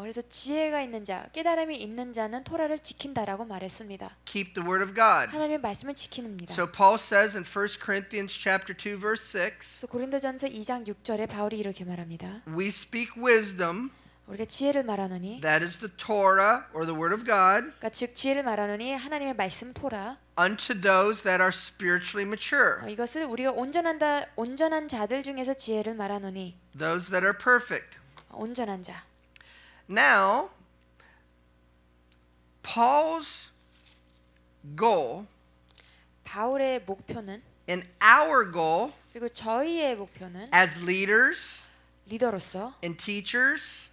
B: 그래서 지혜가 있는 자, 깨달음이 있는 자는 토라를 지킨다라고 말했습니다.
A: Keep the word of God.
B: 하나님의 말씀을 지키는입니다.
A: So Paul says in 1 Corinthians chapter 2 verse 6,
B: 그래서 고린도전서 2장 6절에 바울이 이렇게 말합니다.
A: we speak wisdom,
B: 우리가 지혜를 말하노니,
A: that is the Torah or the word of God,
B: 그러니까 즉 지혜를 말하노니 하나님의 말씀 토라.
A: unto those that are spiritually mature,
B: 이것을 우리가 온전한 자들 중에서 지혜를 말하노니,
A: those that are perfect.
B: 온전한 자.
A: Now, Paul's goal
B: 바울의 목표는,
A: and our goal
B: 그리고 저희의 목표는
A: as leaders
B: 리더로서,
A: and teachers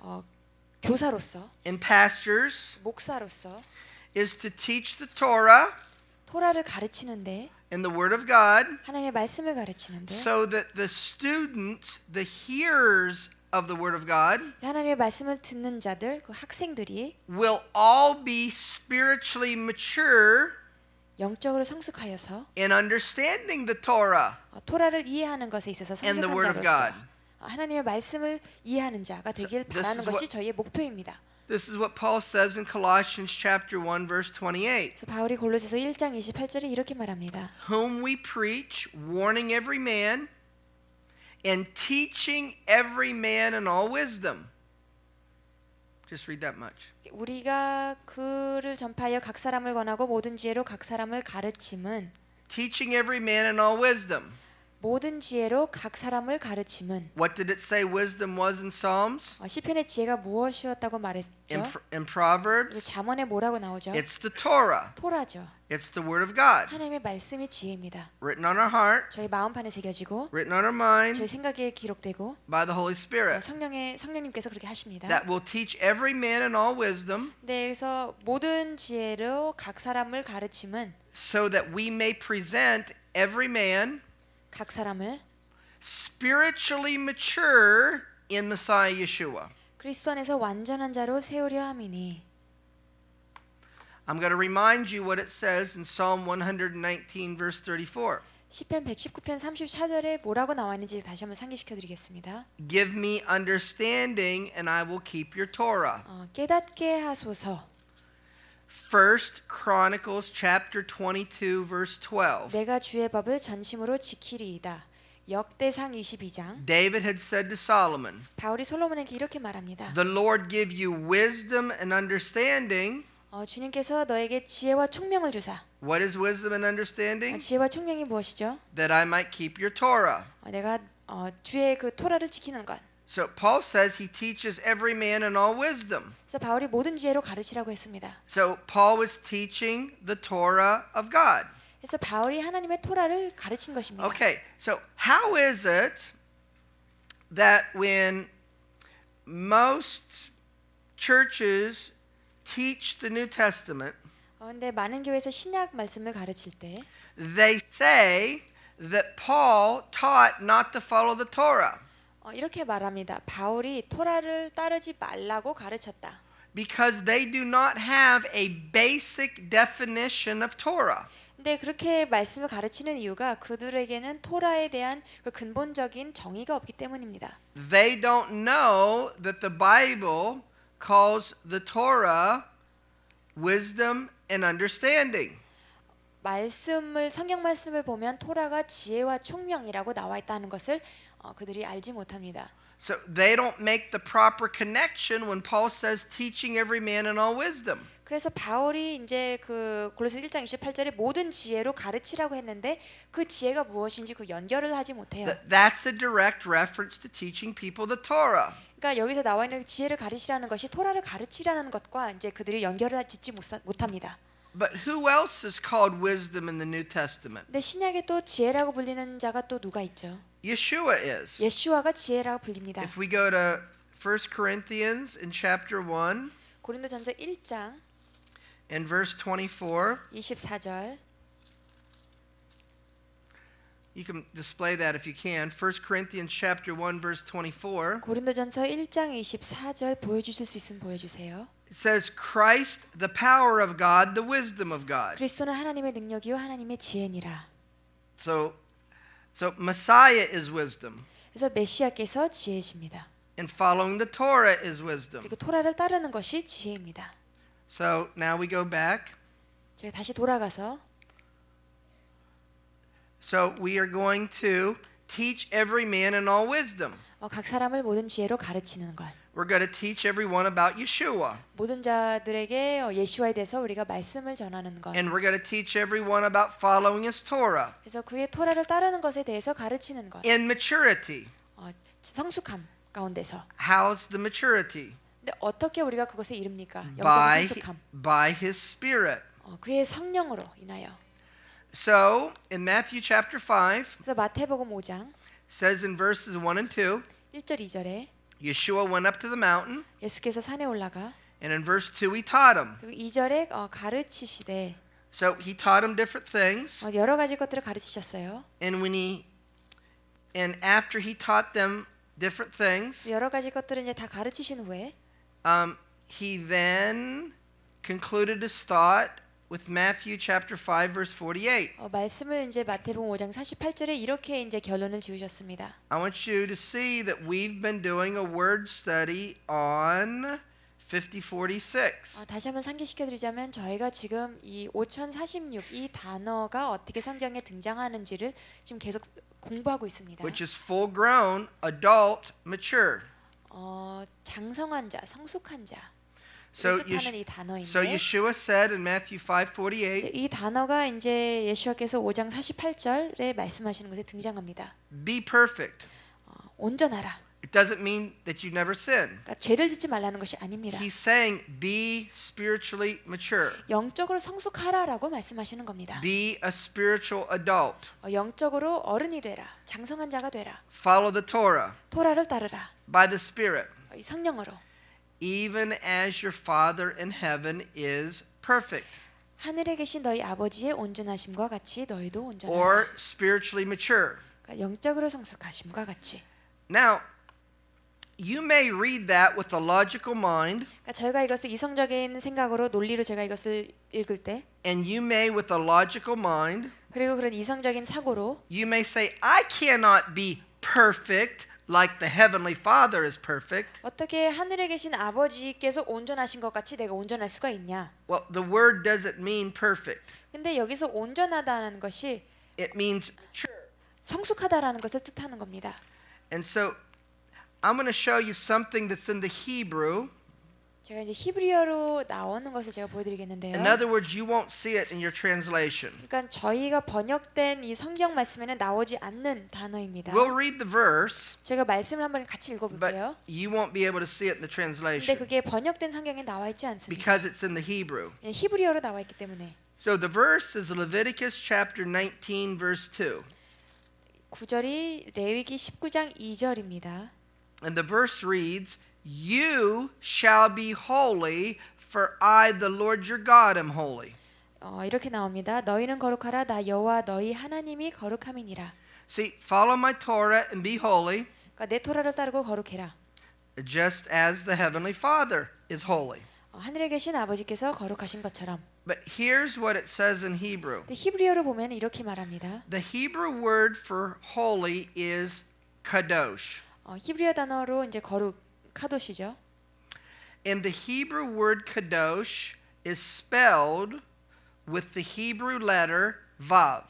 B: 교사로서,
A: and pastors
B: 목사로서
A: is to teach the Torah
B: 토라를 가르치는데,
A: and the Word of God
B: 하나님의 말씀을 가르치는데,
A: so that the students, the hearers of the Word of God
B: 하나님의 말씀을 듣는 자들, 그 학생들이
A: will all be spiritually mature
B: 영적으로 성숙하여서
A: in understanding the Torah
B: 토라를 이해하는 것에 있어서
A: and the
B: 성숙한
A: Word of
B: 자로서
A: God.
B: 하나님의 말씀을 이해하는 자가 되길
A: This
B: 바라는
A: is
B: 것이
A: what-
B: 저희의 목표입니다.
A: This is what Paul says in Colossians chapter 1 verse 28.
B: 그래서 바울이 골로새서 1장 28절에 이렇게 말합니다.
A: Whom we preach, warning every man and teaching every man in all wisdom. Just read that much.
B: 우리가 그를 전파하여 각 사람을 권하고 모든 지혜로 각 사람을 가르침은,
A: Teaching every man in all wisdom.
B: 모든 지혜로 각 사람을 가르침은,
A: What did it say wisdom was in Psalms?
B: 시편의 지혜가 무엇이었다고
A: In,
B: 말했죠?
A: in
B: 그래서
A: Proverbs?
B: 잠언에 뭐라고 나오죠?
A: It's the Torah.
B: 토라죠.
A: It's the Word of God.
B: 하나님의 말씀이 지혜입니다.
A: Written on our heart,
B: 저희 마음판에 새겨지고
A: written on our
B: 저희
A: mind
B: 생각에 기록되고
A: by the Holy Spirit.
B: 성령님께서 그렇게 하십니다.
A: That will teach every man in all wisdom
B: 네, 그래서 모든 지혜로 각 사람을 가르침은,
A: so that we may present every man
B: 각 사람을
A: spiritually mature in Messiah Yeshua.
B: 그리스도 안에서 완전한 자로 세우려 함이니.
A: I'm going to remind you what it says in Psalm 119 verse 34.
B: 시편 119편 34절에 뭐라고 나와 있는지 다시 한번 상기시켜 드리겠습니다.
A: Give me understanding and I will keep your Torah.
B: 깨닫게 하소서.
A: First Chronicles chapter 22 verse 12.
B: 내가 주의 법을 전심으로 지키리이다. 역대상 22장.
A: David had said to Solomon,
B: 바울이 솔로몬에게 이렇게 말합니다.
A: the Lord give you wisdom and understanding.
B: 주님께서 너에게 지혜와 총명을 주사.
A: What is wisdom and understanding?
B: 지혜와 총명이 무엇이죠?
A: That I might keep your Torah.
B: 내가 주의 그 토라를 지키는 것.
A: So Paul says he teaches every man in all wisdom.
B: 그래서 바울이 모든 지혜로 가르치라고 했습니다.
A: So Paul was teaching the Torah of God.
B: 그래서 바울이 하나님의 토라를 가르친 것입니다.
A: Okay, so how is it that when most churches teach the New Testament,
B: 근데 많은 교회에서 신약 말씀을 가르칠 때
A: they say that Paul taught not to follow the Torah
B: 이렇게 말합니다. 바울이 토라를 따르지 말라고 가르쳤다.
A: because they do not have a basic definition of Torah.
B: 근데 그렇게 말씀을 가르치는 이유가 그들에게는 토라에 대한 그 근본적인 정의가 없기 때문입니다.
A: They don't know that the Bible calls the Torah wisdom and understanding.
B: 성경 말씀을 보면 토라가 지혜와 총명이라고 나와 있다는 것을 그들이 알지 못합니다.
A: So they don't make the proper connection when Paul says teaching every man in all wisdom.
B: 그래서 바울이 이제 그 골로새 1장 28절에 모든 지혜로 가르치라고 했는데 그 지혜가 무엇인지 그 연결을 하지 못해요.
A: That's a direct reference to teaching people the Torah.
B: 그러니까 여기서 나와 있는 지혜를 가르치라는 것이 토라를 가르치라는 것과 이제 그들이 연결을 짓지 못합니다.
A: But who else is called wisdom in the New Testament?
B: 근데 신약에 또 지혜라고 불리는 자가 또 누가 있죠?
A: Yeshua is.
B: 예수와가 지혜라고 불립니다.
A: If we go to 1 Corinthians in chapter 1
B: 고린도전서 1장
A: and verse 24,
B: 24절
A: you can display that if you can. 1 Corinthians chapter 1 verse 24.
B: 고린도전서 1장 24절 보여주실 수 있으면 보여주세요.
A: It says Christ the power of God, the wisdom of God.
B: 그리스도는 하나님의 능력이요 하나님의 지혜니라.
A: So Messiah is wisdom.
B: 그래서 메시아께서 지혜십니다.
A: And following the Torah is wisdom.
B: 그리고 토라를 따르는 것이 지혜입니다.
A: So now we go back.
B: 저희 다시 돌아가서
A: So we are going to teach every man in all wisdom.
B: 각 사람을 모든 지혜로 가르치는 것.
A: We're going to teach everyone about Yeshua.
B: 모든 자들에게 예수와에 대해서 우리가 말씀을 전하는 것.
A: And we're going to teach everyone about following his Torah.
B: 그래서 그의 토라를 따르는 것에 대해서 가르치는 것.
A: In maturity.
B: 성숙함 가운데서.
A: How's the maturity?
B: 근데 어떻게 우리가 그것에 이릅니까? 영적
A: By,
B: 성숙함.
A: by his Spirit.
B: 그의 성령으로 인하여.
A: So in Matthew chapter 5,
B: 그래서 마태복음 5장
A: says in verses 1 and 2,
B: 1절 2절에
A: Yeshua went up to the mountain,
B: 예수께서 산에 올라가
A: and in verse 2 he taught him.
B: 그리고 2절에 가르치시되
A: So he taught him different things,
B: 여러 가지 것들을 가르치셨어요.
A: and after he taught them different things,
B: 여러 가지 것들을 이제 다 가르치신 후에
A: he then concluded his thought with Matthew chapter 5 verse 48.
B: 말씀을 이제 마태복음 5장 48절에 이렇게 이제 결론을 지으셨습니다.
A: I want you to see that we've been doing a word study on 5046.
B: 다시 한번 상기시켜 드리자면 저희가 지금 이 5046 이 단어가 어떻게 성경에 등장하는지를 지금 계속 공부하고 있습니다.
A: Which is full grown, adult, mature.
B: 장성한 자, 성숙한 자.
A: So,
B: 뜻하는 이 단어인데.
A: so Yeshua said in Matthew 5:48,
B: 이 단어가 이제 예수와께서 5장 48절에 말씀하시는 것에 등장합니다.
A: be perfect.
B: 온전하라.
A: It doesn't mean that you never sin.
B: 그러니까 죄를 짓지 말라는 것이 아닙니다.
A: He's saying be spiritually mature.
B: 영적으로 성숙하라라고 말씀하시는 겁니다.
A: Be a spiritual adult.
B: 영적으로 어른이 되라. 장성한 자가 되라.
A: Follow the Torah
B: 토라를 따르라.
A: by the Spirit.
B: 이 성령으로.
A: Even as your Father in heaven is perfect.
B: 하늘에 계신 너희 아버지의 온전하심과 같이 너희도 온전하라.
A: Or spiritually mature.
B: 그러니까 영적으로 성숙하심과 같이.
A: Now, you may read that with a logical mind,
B: 그러니까 저희가 이것을 이성적인 생각으로 논리로 제가 이것을 읽을 때,
A: and you may with a logical mind,
B: 그리고 그런 이성적인 사고로
A: you may say, I cannot be perfect like the heavenly Father is perfect.
B: 어떻게 하늘에 계신 아버지께서 온전하신 것 같이 내가 온전할 수가 있냐?
A: Well, the word doesn't mean perfect.
B: 근데 여기서 온전하다는 것이
A: It means mature.
B: 성숙하다라는 것을 뜻하는 겁니다.
A: And so I'm going to show you something that's in the Hebrew.
B: 제가 이제 히브리어로 나오는 것을 제가 보여드리겠는데요.
A: In other words, you won't see it in your translation.
B: 그러니까 저희가 번역된 이 성경 말씀에는 나오지 않는 단어입니다.
A: We'll read the verse,
B: 제가 말씀을 한번 같이
A: but
B: 읽어볼게요.
A: you won't be able to see it in the
B: 근데
A: translation
B: 그게 번역된 성경에 나와 있지 않습니다.
A: because it's in the Hebrew.
B: 히브리어로 나와 있기 때문에.
A: So the verse is Leviticus chapter 19 verse 2.
B: 9절이 레위기 19장 2절입니다.
A: And the verse reads, You shall be holy, for I, the Lord your God, am holy.
B: 이렇게 나옵니다. 너희는 거룩하라. 나 여호와 너희 하나님이 거룩함이니라.
A: See, follow my Torah and be holy,
B: 그러니까 내 토라를 따르고 거룩해라.
A: just as the heavenly Father is holy.
B: 하늘에 계신 아버지께서 거룩하신 것처럼.
A: But here's what it says in Hebrew.
B: 근데 히브리어로 보면 이렇게 말합니다.
A: The Hebrew word for holy is kadosh.
B: 히브리어 단어로 이제 거룩 카도시죠.
A: And the Hebrew word kadosh is spelled with the Hebrew letter vav.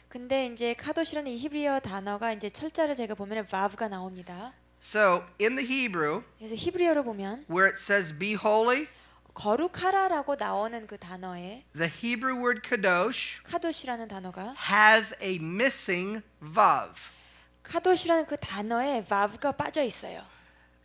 B: 근데 이제 카도시라는 이 히브리어 단어가 이제 철자를 제가 보면 vav가 나옵니다.
A: So in the Hebrew,
B: 그래서 히브리어로 보면
A: where it says be holy,
B: 거룩하라라고 나오는 그 단어에
A: the Hebrew word kadosh
B: 카도시라는 단어가
A: has a missing vav.
B: 카도시라는 그 단어에 vav가 빠져 있어요.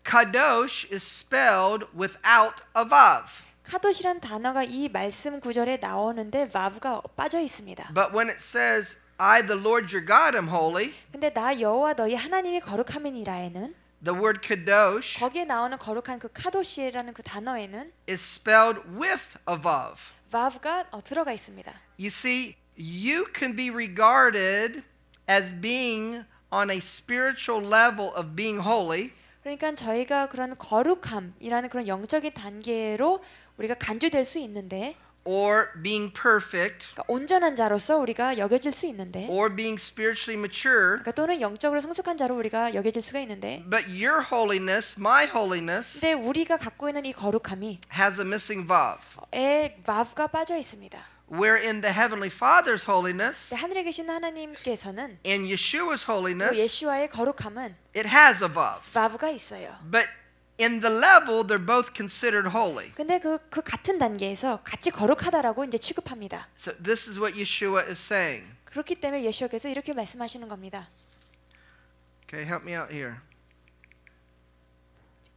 A: Kadosh is spelled without a vav.
B: 카도시라는 단어가 이 말씀 구절에 나오는데 vav가 빠져 있습니다.
A: But when it says I, the Lord your God, am holy,
B: 근데 나 여호와 너희 하나님이 거룩함이니라에는
A: the word kadosh
B: 거기에 나오는 거룩한 그 카도시라는 그 단어에는
A: is spelled with a vav.
B: vav가 들어가 있습니다.
A: You see, you can be regarded as being on a spiritual level of being holy,
B: 그러니까 저희가 그런 거룩함이라는 그런 영적인 단계로 우리가 간주될 수 있는데
A: or being perfect,
B: 그러니까 온전한 자로서 우리가 여겨질 수 있는데,
A: or being spiritually mature.
B: 그러니까 또는 영적으로 성숙한 자로 우리가 여겨질 수가 있는데,
A: But your holiness, my holiness,
B: 근데 우리가 갖고 있는 이 거룩함이
A: has a missing vav.
B: 에 vav가 빠져 있습니다.
A: Wherein the Heavenly Father's holiness
B: 하늘에 계신 하나님께서는
A: and Yeshua's
B: 그
A: holiness,
B: 예수와의 거룩함은
A: it has a vav.
B: vav가 있어요.
A: But in the level, they're both considered holy.
B: 근데 그 같은 단계에서 같이 거룩하다라고 이제 취급합니다.
A: So this is what Yeshua is saying.
B: 그렇기 때문에 예수께서 이렇게 말씀하시는 겁니다.
A: Okay, help me out here.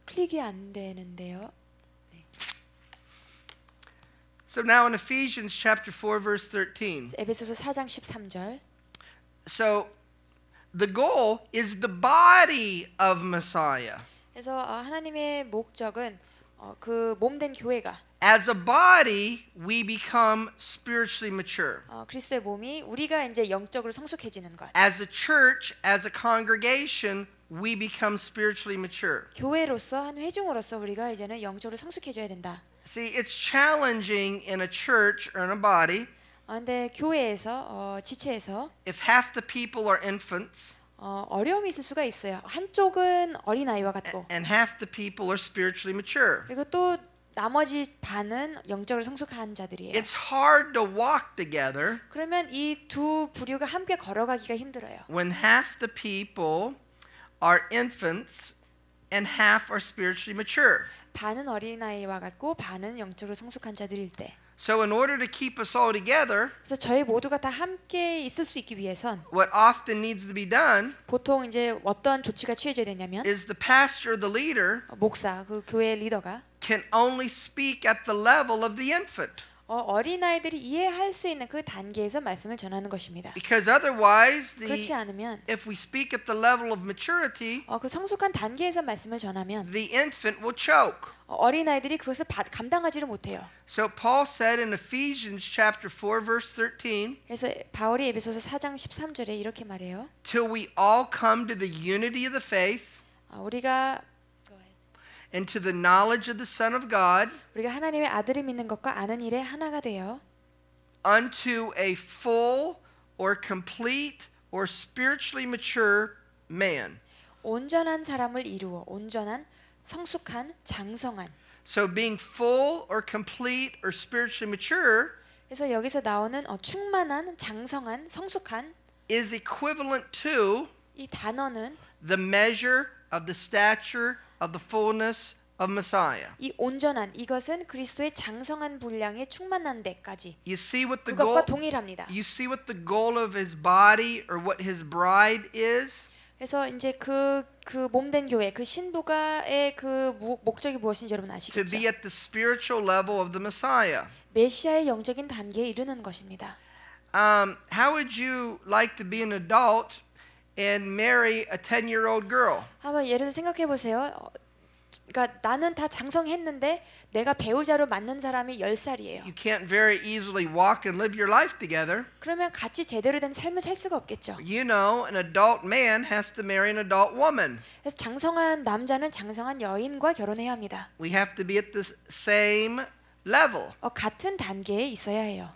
B: 클릭이 안 되는데요.
A: So now in Ephesians chapter 4 verse 13.
B: 에베소서 4장 13절.
A: So the goal is the body of Messiah.
B: 그래서 하나님의 목적은 그 몸된 교회가
A: As a body, we become spiritually mature.
B: 그리스도의 몸이 우리가 이제 영적으로 성숙해지는 것.
A: As a church, as a congregation, we become spiritually mature.
B: 교회로서 한 회중으로서 우리가 이제는 영적으로 성숙해져야 된다.
A: See, it's challenging in a church or in a body
B: 근데 교회에서 지체에서
A: if half the people are infants
B: 어려움이 있을 수가 있어요. 한쪽은 어린아이와 같고
A: and half the people are spiritually mature.
B: 그리고 또 나머지 반은 영적으로 성숙한 자들이에요.
A: It's hard to walk together
B: 그러면 이 두 부류가 함께 걸어가기가 힘들어요.
A: when half the people are infants and half are spiritually mature.
B: 반은 어린아이와 같고 반은 영적으로 성숙한 자들일 때.
A: So in order to keep us all together,
B: 그래서 저희 모두가 다 함께 있을 수 있기 위해선
A: what often needs to be done
B: 보통 이제 어떤 조치가 취해져야 되냐면
A: is the pastor, the leader,
B: 목사, 그 교회 리더가
A: can only speak at the level of the infant.
B: 어린아이들이 이해할 수 있는 그 단계에서 말씀을 전하는 것입니다.
A: Because otherwise,
B: 그렇지 않으면
A: if we speak at the level of maturity,
B: 그 성숙한 단계에서 말씀을 전하면
A: the infant will choke.
B: 어린아이들이 그것을 감당하지를 못해요.
A: So Paul said in Ephesians chapter 4 verse 13,
B: 그래서 바울이 에베소서 4장 13절에 이렇게 말해요.
A: till we all come to the unity of the faith
B: 우리가
A: and to the knowledge of the Son of God,
B: 우리가 하나님의 아들을 믿는 것과 아는 일에 하나가 되어
A: unto a full or complete or spiritually mature man.
B: 온전한 사람을 이루어 온전한 성숙한 장성한.
A: So being full or complete or spiritually mature
B: 그래서 여기서 나오는 충만한 장성한 성숙한
A: is equivalent to
B: 이 단어는
A: the measure of the stature of the fullness of Messiah.
B: 이 온전한 이것은 그리스도의 장성한 분량에 충만한 데까지
A: You see what the goal
B: 그것과 동일합니다.
A: You see what the goal of his body or what his bride is?
B: 그래서 이제 그 몸된 교회 그 신부가의 그 목적이 무엇인지 여러분
A: To
B: 아시겠죠?
A: be at the spiritual level of the Messiah.
B: 메시아의 영적인 단계에 이르는 것입니다.
A: How would you like to be an adult and marry a 10-year-old girl?
B: 한번 예를 들어 생각해 보세요. 그러니까 나는 다 장성했는데 내가 배우자로 맞는 사람이 10살이에요.
A: You can't very easily walk and live your life together.
B: 그러면 같이 제대로 된 삶을 살 수가 없겠죠.
A: You know, an adult man has to marry an adult woman.
B: 그래서 장성한 남자는 장성한 여인과 결혼해야 합니다.
A: We have to be at the same level.
B: 같은 단계에 있어야 해요.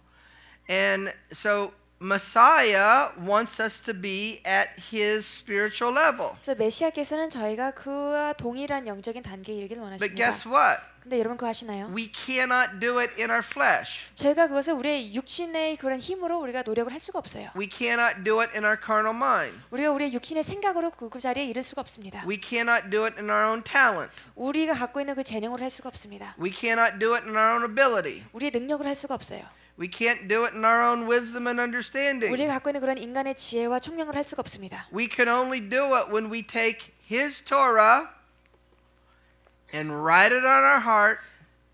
A: And so Messiah wants us to be at his spiritual level.
B: 그래서 메시아께서는 저희가 그와 동일한 영적인 단계에 이르기를
A: But
B: 원하십니다.
A: guess what?
B: 근데 여러분 그거 아시나요?
A: We cannot do it in our flesh.
B: 저희가 그것을 우리의 육신의 그런 힘으로 우리가 노력을 할 수가 없어요.
A: We cannot do it in our carnal mind.
B: 우리가 우리의 육신의 생각으로 그 자리에 이를 수가 없습니다.
A: We cannot do it in our own talent.
B: 우리가 갖고 있는 그 재능으로 할 수가 없습니다.
A: We cannot do it in our own ability.
B: 우리의 능력을 할 수가 없어요.
A: We can't do it in our own wisdom and understanding.
B: 우리가 갖고 있는 그런 인간의 지혜와 총명을 할 수가 없습니다.
A: We can only do it when we take his Torah and write it on our heart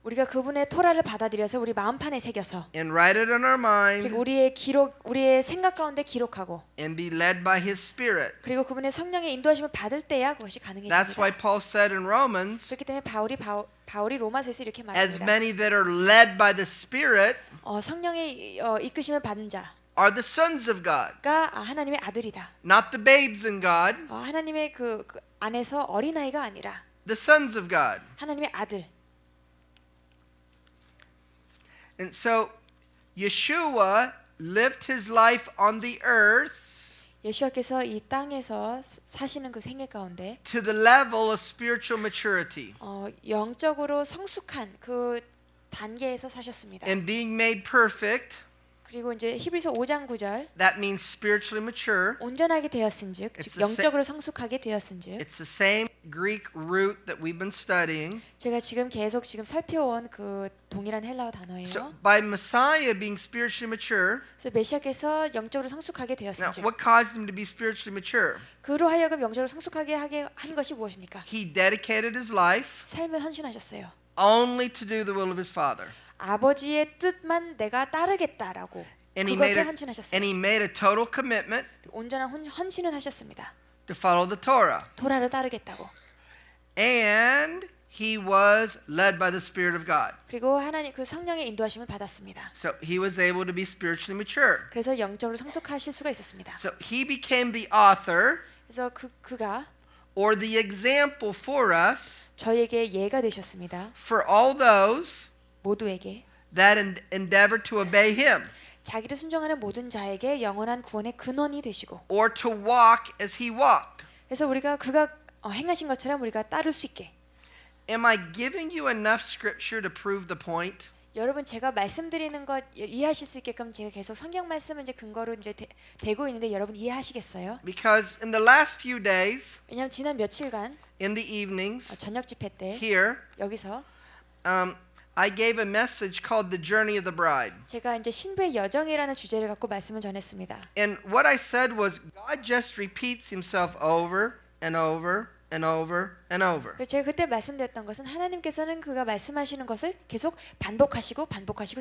B: 우리가 그분의 토라를 받아들여서 우리 마음판에 새겨서
A: and write it on our mind
B: 그리고 우리의 생각 가운데 기록하고
A: and be led by his Spirit.
B: 그리고 그분의 성령의 인도하심을 받을 때야 그것이
A: That's why
B: 가능해집니다.
A: Paul said in Romans,
B: 그렇기 때문에 바울이 로마서에서 이렇게
A: as
B: 말합니다.
A: many that are led by the Spirit
B: 성령의 이끄심을 받는 자가
A: are the sons of God,
B: 하나님의 아들이다.
A: not the babes in God,
B: 하나님의 그 안에서 어린아이가 아니라
A: the sons of God.
B: 하나님의 아들.
A: And so Yeshua lived his life on the earth
B: 예수께서 이 땅에서 사시는 그 생애 가운데
A: to the level of spiritual maturity.
B: 영적으로 성숙한 그 단계에서 사셨습니다.
A: And being made perfect,
B: 그리고 이제 히브리서 5장 9절
A: that means spiritually mature.
B: 온전하게 되었은즉
A: It's
B: 즉
A: the
B: 영적으로 성숙하게 되었은즉
A: It's the same Greek root that we've been studying.
B: 제가 지금 계속 살펴온 그 동일한 헬라어 단어예요.
A: So by Messiah being spiritually mature,
B: 그래서 메시아께서 영적으로 성숙하게
A: now
B: 되었은즉
A: what caused him to be spiritually mature?
B: 그로 하여금 영적으로 성숙하게 하게 한 것이 무엇입니까?
A: He dedicated his life
B: 삶을 헌신하셨어요.
A: only to do the will of his Father.
B: 아버지의 뜻만 내가 따르겠다라고
A: And he
B: 그것에 헌신하셨어요.
A: made a total commitment
B: 온전한 헌신을 하셨습니다.
A: to follow the Torah.
B: 토라를 따르겠다고.
A: And he was led by the Spirit of God.
B: 그리고 하나님 그 성령의 인도하심을 받았습니다.
A: So he was able to be spiritually mature.
B: 그래서 영적으로 성숙하실 수가 있었습니다.
A: So he became the author
B: 그래서 그가
A: or the example for us
B: 저희에게 예가 되셨습니다.
A: for all those
B: 모두에게
A: that endeavor to obey him
B: 자기를 순종하는 모든 자에게 영원한 구원의 근원이 되시고
A: or to walk as he walked.
B: 그래서 우리가 그가 행하신 것처럼 우리가 따를 수 있게.
A: Am I giving you enough scripture to prove the point?
B: 여러분 제가 말씀드리는 것 이해하실 수 있게끔 제가 계속 성경 말씀을 이제 근거로 이제 대고 있는데 여러분 이해하시겠어요?
A: Because in the last few days,
B: 왜냐하면 지난 며칠간
A: in the evenings
B: 저녁 집회 때
A: here,
B: 여기서
A: I gave a message called The Journey of the Bride.
B: 제가 이제 신부의 여정이라는 주제를 갖고 말씀을 전했습니다.
A: And what I said was God just repeats himself over and over and over and over.
B: 제가 그때 말씀드렸던 것은 하나님께서는 그가 말씀하시는 것을 계속 반복하시고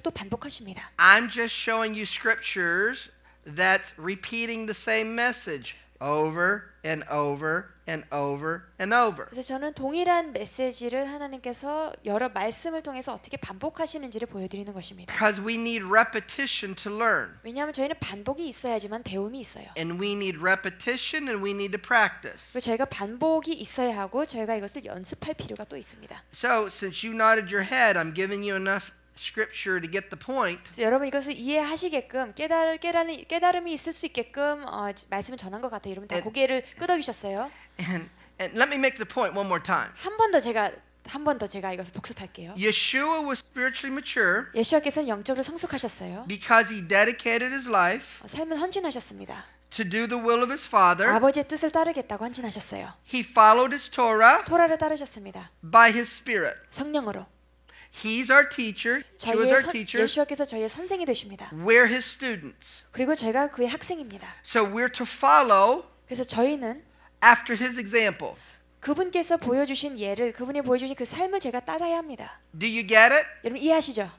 B: 또 반복하십니다.
A: I'm just showing you scriptures that's repeating the same message over and over and over and over.
B: 그래서 저는 동일한 메시지를 하나님께서 여러 말씀을 통해서 어떻게 반복하시는지를 보여드리는 것입니다.
A: Because we need repetition to learn.
B: 왜냐하면 저희는 반복이 있어야지만 배움이 있어요.
A: And we need repetition and we need to practice.
B: 그리고 저희가 반복이 있어야 하고 저희가 이것을 연습할 필요가 또 있습니다.
A: So, since you nodded your head, I'm giving you enough scripture to get the point.
B: 그래서 여러분 이것을 이해하시게끔 깨달음이 있을 수 있게끔 말씀을 전한 것 같아요. 여러분 다 고개를 끄덕이셨어요.
A: And let me make the point one more time.
B: 한 번 더 제가 이것을 복습할게요.
A: Yeshua was spiritually mature
B: 예수께서는 영적으로 성숙하셨어요.
A: because he dedicated his life
B: 삶을 헌신하셨습니다.
A: to do the will of his Father.
B: 아버지의 뜻을 따르겠다고 헌신하셨어요.
A: He followed his Torah
B: 토라를 따르셨습니다.
A: by his Spirit.
B: 성령으로.
A: He's our teacher. He was our teacher.
B: 예수께서 저희의 선생이 되십니다.
A: We're his students.
B: 그리고 저희가 그의 학생입니다.
A: So we're to follow
B: 그래서 저희는
A: after his example.
B: 그분께서 보여주신 예를 그분이 보여주신 그 삶을 제가 따라야 합니다.
A: Do you get it?
B: 여러분 이해하시죠?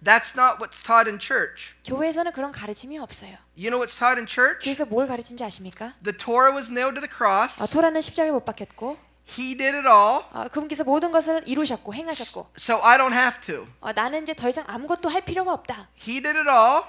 A: That's not what's taught in church.
B: 교회에서는 그런 가르침이 없어요.
A: You know what's taught in church?
B: 그래서 뭘 가르친지 아십니까?
A: The Torah was nailed to the cross.
B: 토라는 십자가에 못 박혔고
A: He did it all.
B: 그분께서 모든 것을 이루셨고 행하셨고
A: So I don't have to.
B: 나는 이제 더 이상 아무것도 할 필요가 없다.
A: He did it all.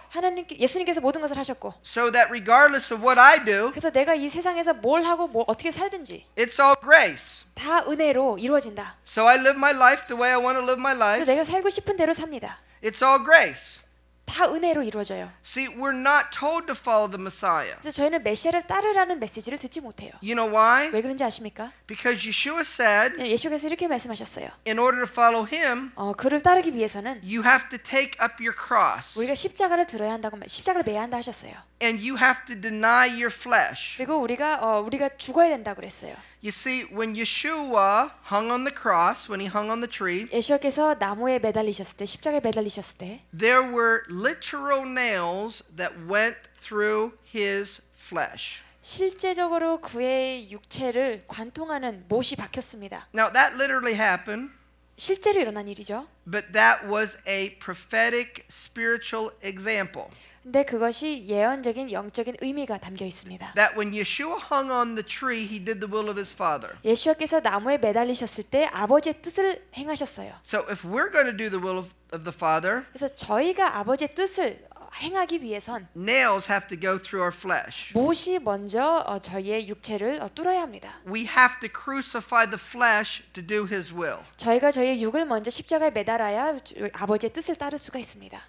B: 예수님께서 모든 것을 하셨고
A: So that regardless of what I do,
B: 그래서 내가 이 세상에서 뭘 하고 어떻게 살든지
A: it's all grace.
B: 다 은혜로 이루어진다.
A: So I live my life the way I want to live my
B: 그래서
A: life.
B: 내가 살고 싶은 대로 삽니다.
A: It's all grace.
B: 다 은혜로 이루어져요.
A: See, we're not told to follow the Messiah.
B: 그래서 저희는 메시아를 따르라는 메시지를 듣지 못해요.
A: You know why?
B: 왜 그런지 아십니까?
A: Because Yeshua said,
B: 예수께서 이렇게 말씀하셨어요.
A: in order to follow him,
B: 그를 따르기 위해서는
A: you have to take up your cross.
B: 우리가 십자가를 들어야 한다고 십자가를 매야 한다 하셨어요.
A: And you have to deny your flesh.
B: 그리고 우리가 죽어야 된다고 그랬어요.
A: You see, when Yeshua hung on the cross, when he hung on the tree,
B: 예수께서 나무에 매달리셨을 때 십자가에 매달리셨을 때
A: there were literal nails that went through his flesh.
B: 실제적으로 그의 육체를 관통하는 못이 박혔습니다.
A: Now that literally happened,
B: 실제로 일어난 일이죠.
A: but that was a prophetic spiritual example.
B: 근데 그것이 예언적인 영적인 의미가 담겨 있습니다.
A: That when Yeshua hung on the tree, he did the will of his Father.
B: 예수께서 나무에 매달리셨을 때 아버지의 뜻을 행하셨어요.
A: So if we're going to do the will of the Father,
B: 그래서 저희가 아버지의 뜻을 행하기 위해선
A: nails have to go through our flesh.
B: 못이 먼저 저희의 육체를 뚫어야 합니다.
A: We have to crucify the flesh to do His will.
B: 저희가 저희의 육을 먼저 십자가에 매달아야 아버지의 뜻을 따를 수가 있습니다.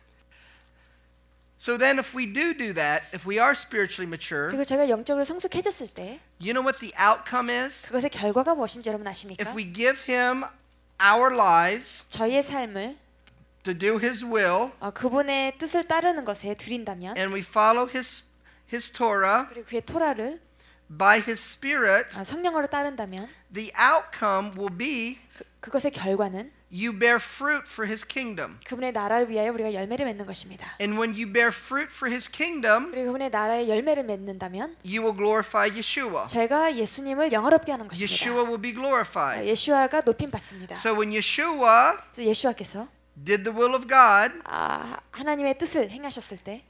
A: So then if we do that, if we are spiritually mature,
B: 그리고 저희가 영적으로 성숙해졌을 때
A: you know what the outcome is?
B: 그것의 결과가 무엇인지 여러분 아십니까?
A: If we give Him our lives
B: 저희의 삶을
A: to do His will,
B: 그분의 뜻을 따르는 것에 드린다면
A: and we follow His Torah
B: 그리고 그의 토라를
A: by His Spirit,
B: 성령으로 따른다면
A: the outcome will be
B: 그것의 결과는
A: you bear fruit for His kingdom.
B: 그분의 나라를 위하여 우리가 열매를 맺는 것입니다.
A: And when you bear fruit for His kingdom,
B: 그리고 그분의 나라의 열매를 맺는다면
A: you will glorify Yeshua.
B: 제가 예수님을 영화롭게 하는 것입니다.
A: Yeshua will be glorified.
B: 예수아가 높임 받습니다.
A: So when Yeshua
B: 예수아께서
A: did the will of God,
B: 하나님의 뜻을 행하셨을 때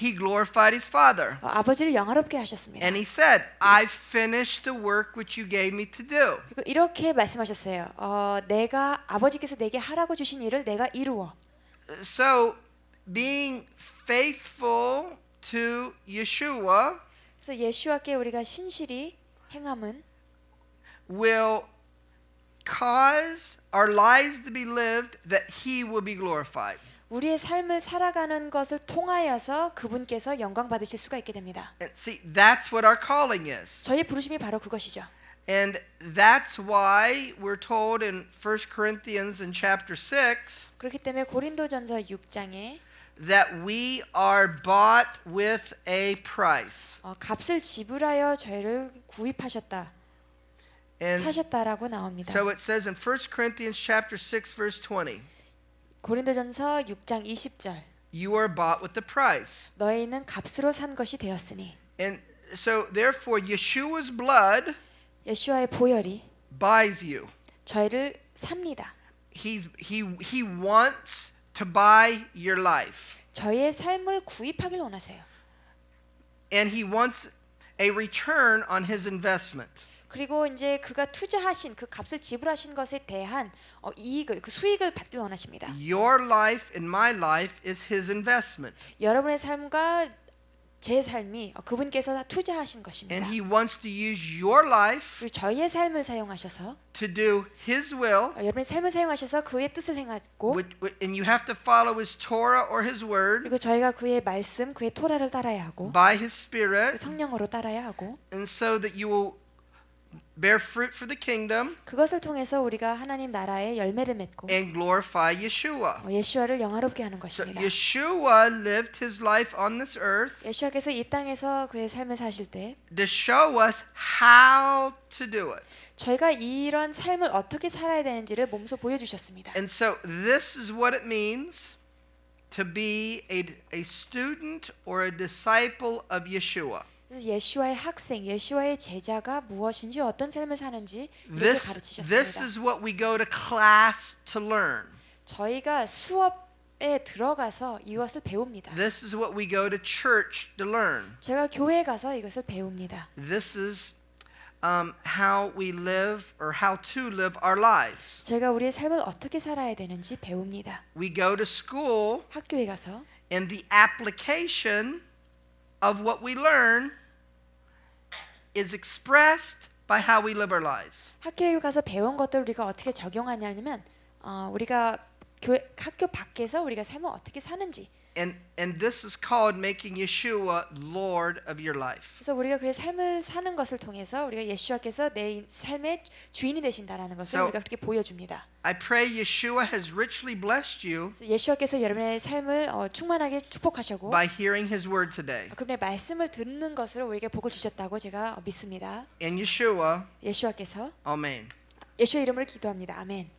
A: He glorified His Father.
B: 아버지를 영화롭게 하셨습니다.
A: And He said, I finished the work which you gave me to do.
B: 그리고 이렇게 말씀하셨어요. 내가 아버지께서 내게 하라고 주신 일을 내가 이루어.
A: So being faithful to Yeshua
B: 그래서 예수와께 우리가 신실히 행함은
A: will cause our lives to be lived that He will be glorified.
B: 우리의 삶을 살아가는 것을 통하여서 그분께서 영광 받으실 수가 있게 됩니다.
A: And see, that's what our calling is.
B: 저희 부르심이 바로 그것이죠.
A: And that's why we're told in 1 Corinthians in chapter 6
B: 그렇기 때문에 고린도전서 6장에
A: that we are bought with a price.
B: 값을 지불하여 저희를 구입하셨다.
A: And
B: 사셨다라고 나옵니다.
A: so it says in 1 Corinthians chapter 6 verse 20,
B: 고린도전서 6장 20절
A: you are bought with the price.
B: 너희는 값으로 산 것이 되었으니
A: And so therefore Yeshua's blood
B: 예수와의 보혈이
A: buys you.
B: 저희를 삽니다.
A: He wants to buy your life.
B: 저희의 삶을 구입하길 원하세요.
A: And he wants a return on his investment.
B: 그리고 이제 그가 투자하신 그 값을 지불하신 것에 대한 이익을 그 수익을 받길 원하십니다.
A: Your life and my life is his investment.
B: 여러분의 삶과 제 삶이 그분께서 다 투자하신 것입니다.
A: And he wants to use your life
B: 그리고 저희의 삶을 사용하셔서
A: to do his will.
B: 여러분의 삶을 사용하셔서 그의 뜻을 행하고
A: And you have to follow his Torah or his word
B: 그리고 저희가 그의 말씀, 그의 토라를 따라야 하고
A: by his
B: 그
A: spirit,
B: 성령으로 따라야 하고
A: and so that you will bear fruit for the kingdom
B: 그것을 통해서 우리가 하나님 나라의 열매를 맺고
A: and glorify Yeshua.
B: 예수와를 영화롭게 하는
A: So
B: 것입니다.
A: Yeshua lived his life on this earth
B: 예수와께서 이 땅에서 그의 삶을 사실 때
A: to show us how to do it.
B: 저희가 이런 삶을 어떻게 살아야 되는지를 몸소 보여주셨습니다.
A: And so this is what it means to be a student or a disciple of Yeshua.
B: 그래서 예수와의 학생, 예수와의 제자가 무엇인지 어떤 삶을 사는지 이렇게
A: This
B: 가르치셨습니다.
A: is what we go to class to learn.
B: 저희가 수업에 들어가서 이것을 배웁니다.
A: This is what we go to church to learn.
B: 제가 교회에 가서 이것을 배웁니다.
A: This is how we live or how to live our lives.
B: 제가 우리의 삶을 어떻게 살아야 되는지 배웁니다.
A: We go to school
B: 학교에 가서
A: and the application of what we learn is expressed by how we live our lives.
B: 학교에 가서 배운 것들 우리가 어떻게 적용하냐면 우리가 학교 밖에서 우리가 삶을 어떻게 사는지.
A: And this is called making Yeshua Lord of your life.
B: 그래서 우리가 그의 삶을 사는 것을 통해서 우리가 예수와께서 내 삶의 주인이 되신다라는 것을
A: So,
B: 우리가 그렇게 보여줍니다.
A: I pray Yeshua has richly blessed you
B: 그래서 예수와께서 여러분의 삶을 충만하게 축복하시고
A: by hearing his word today.
B: 그분의 말씀을 듣는 것으로 우리에게 복을 주셨다고 제가 믿습니다.
A: In Yeshua,
B: 예수와께서
A: amen.
B: 예수의 이름으로 기도합니다. 아멘.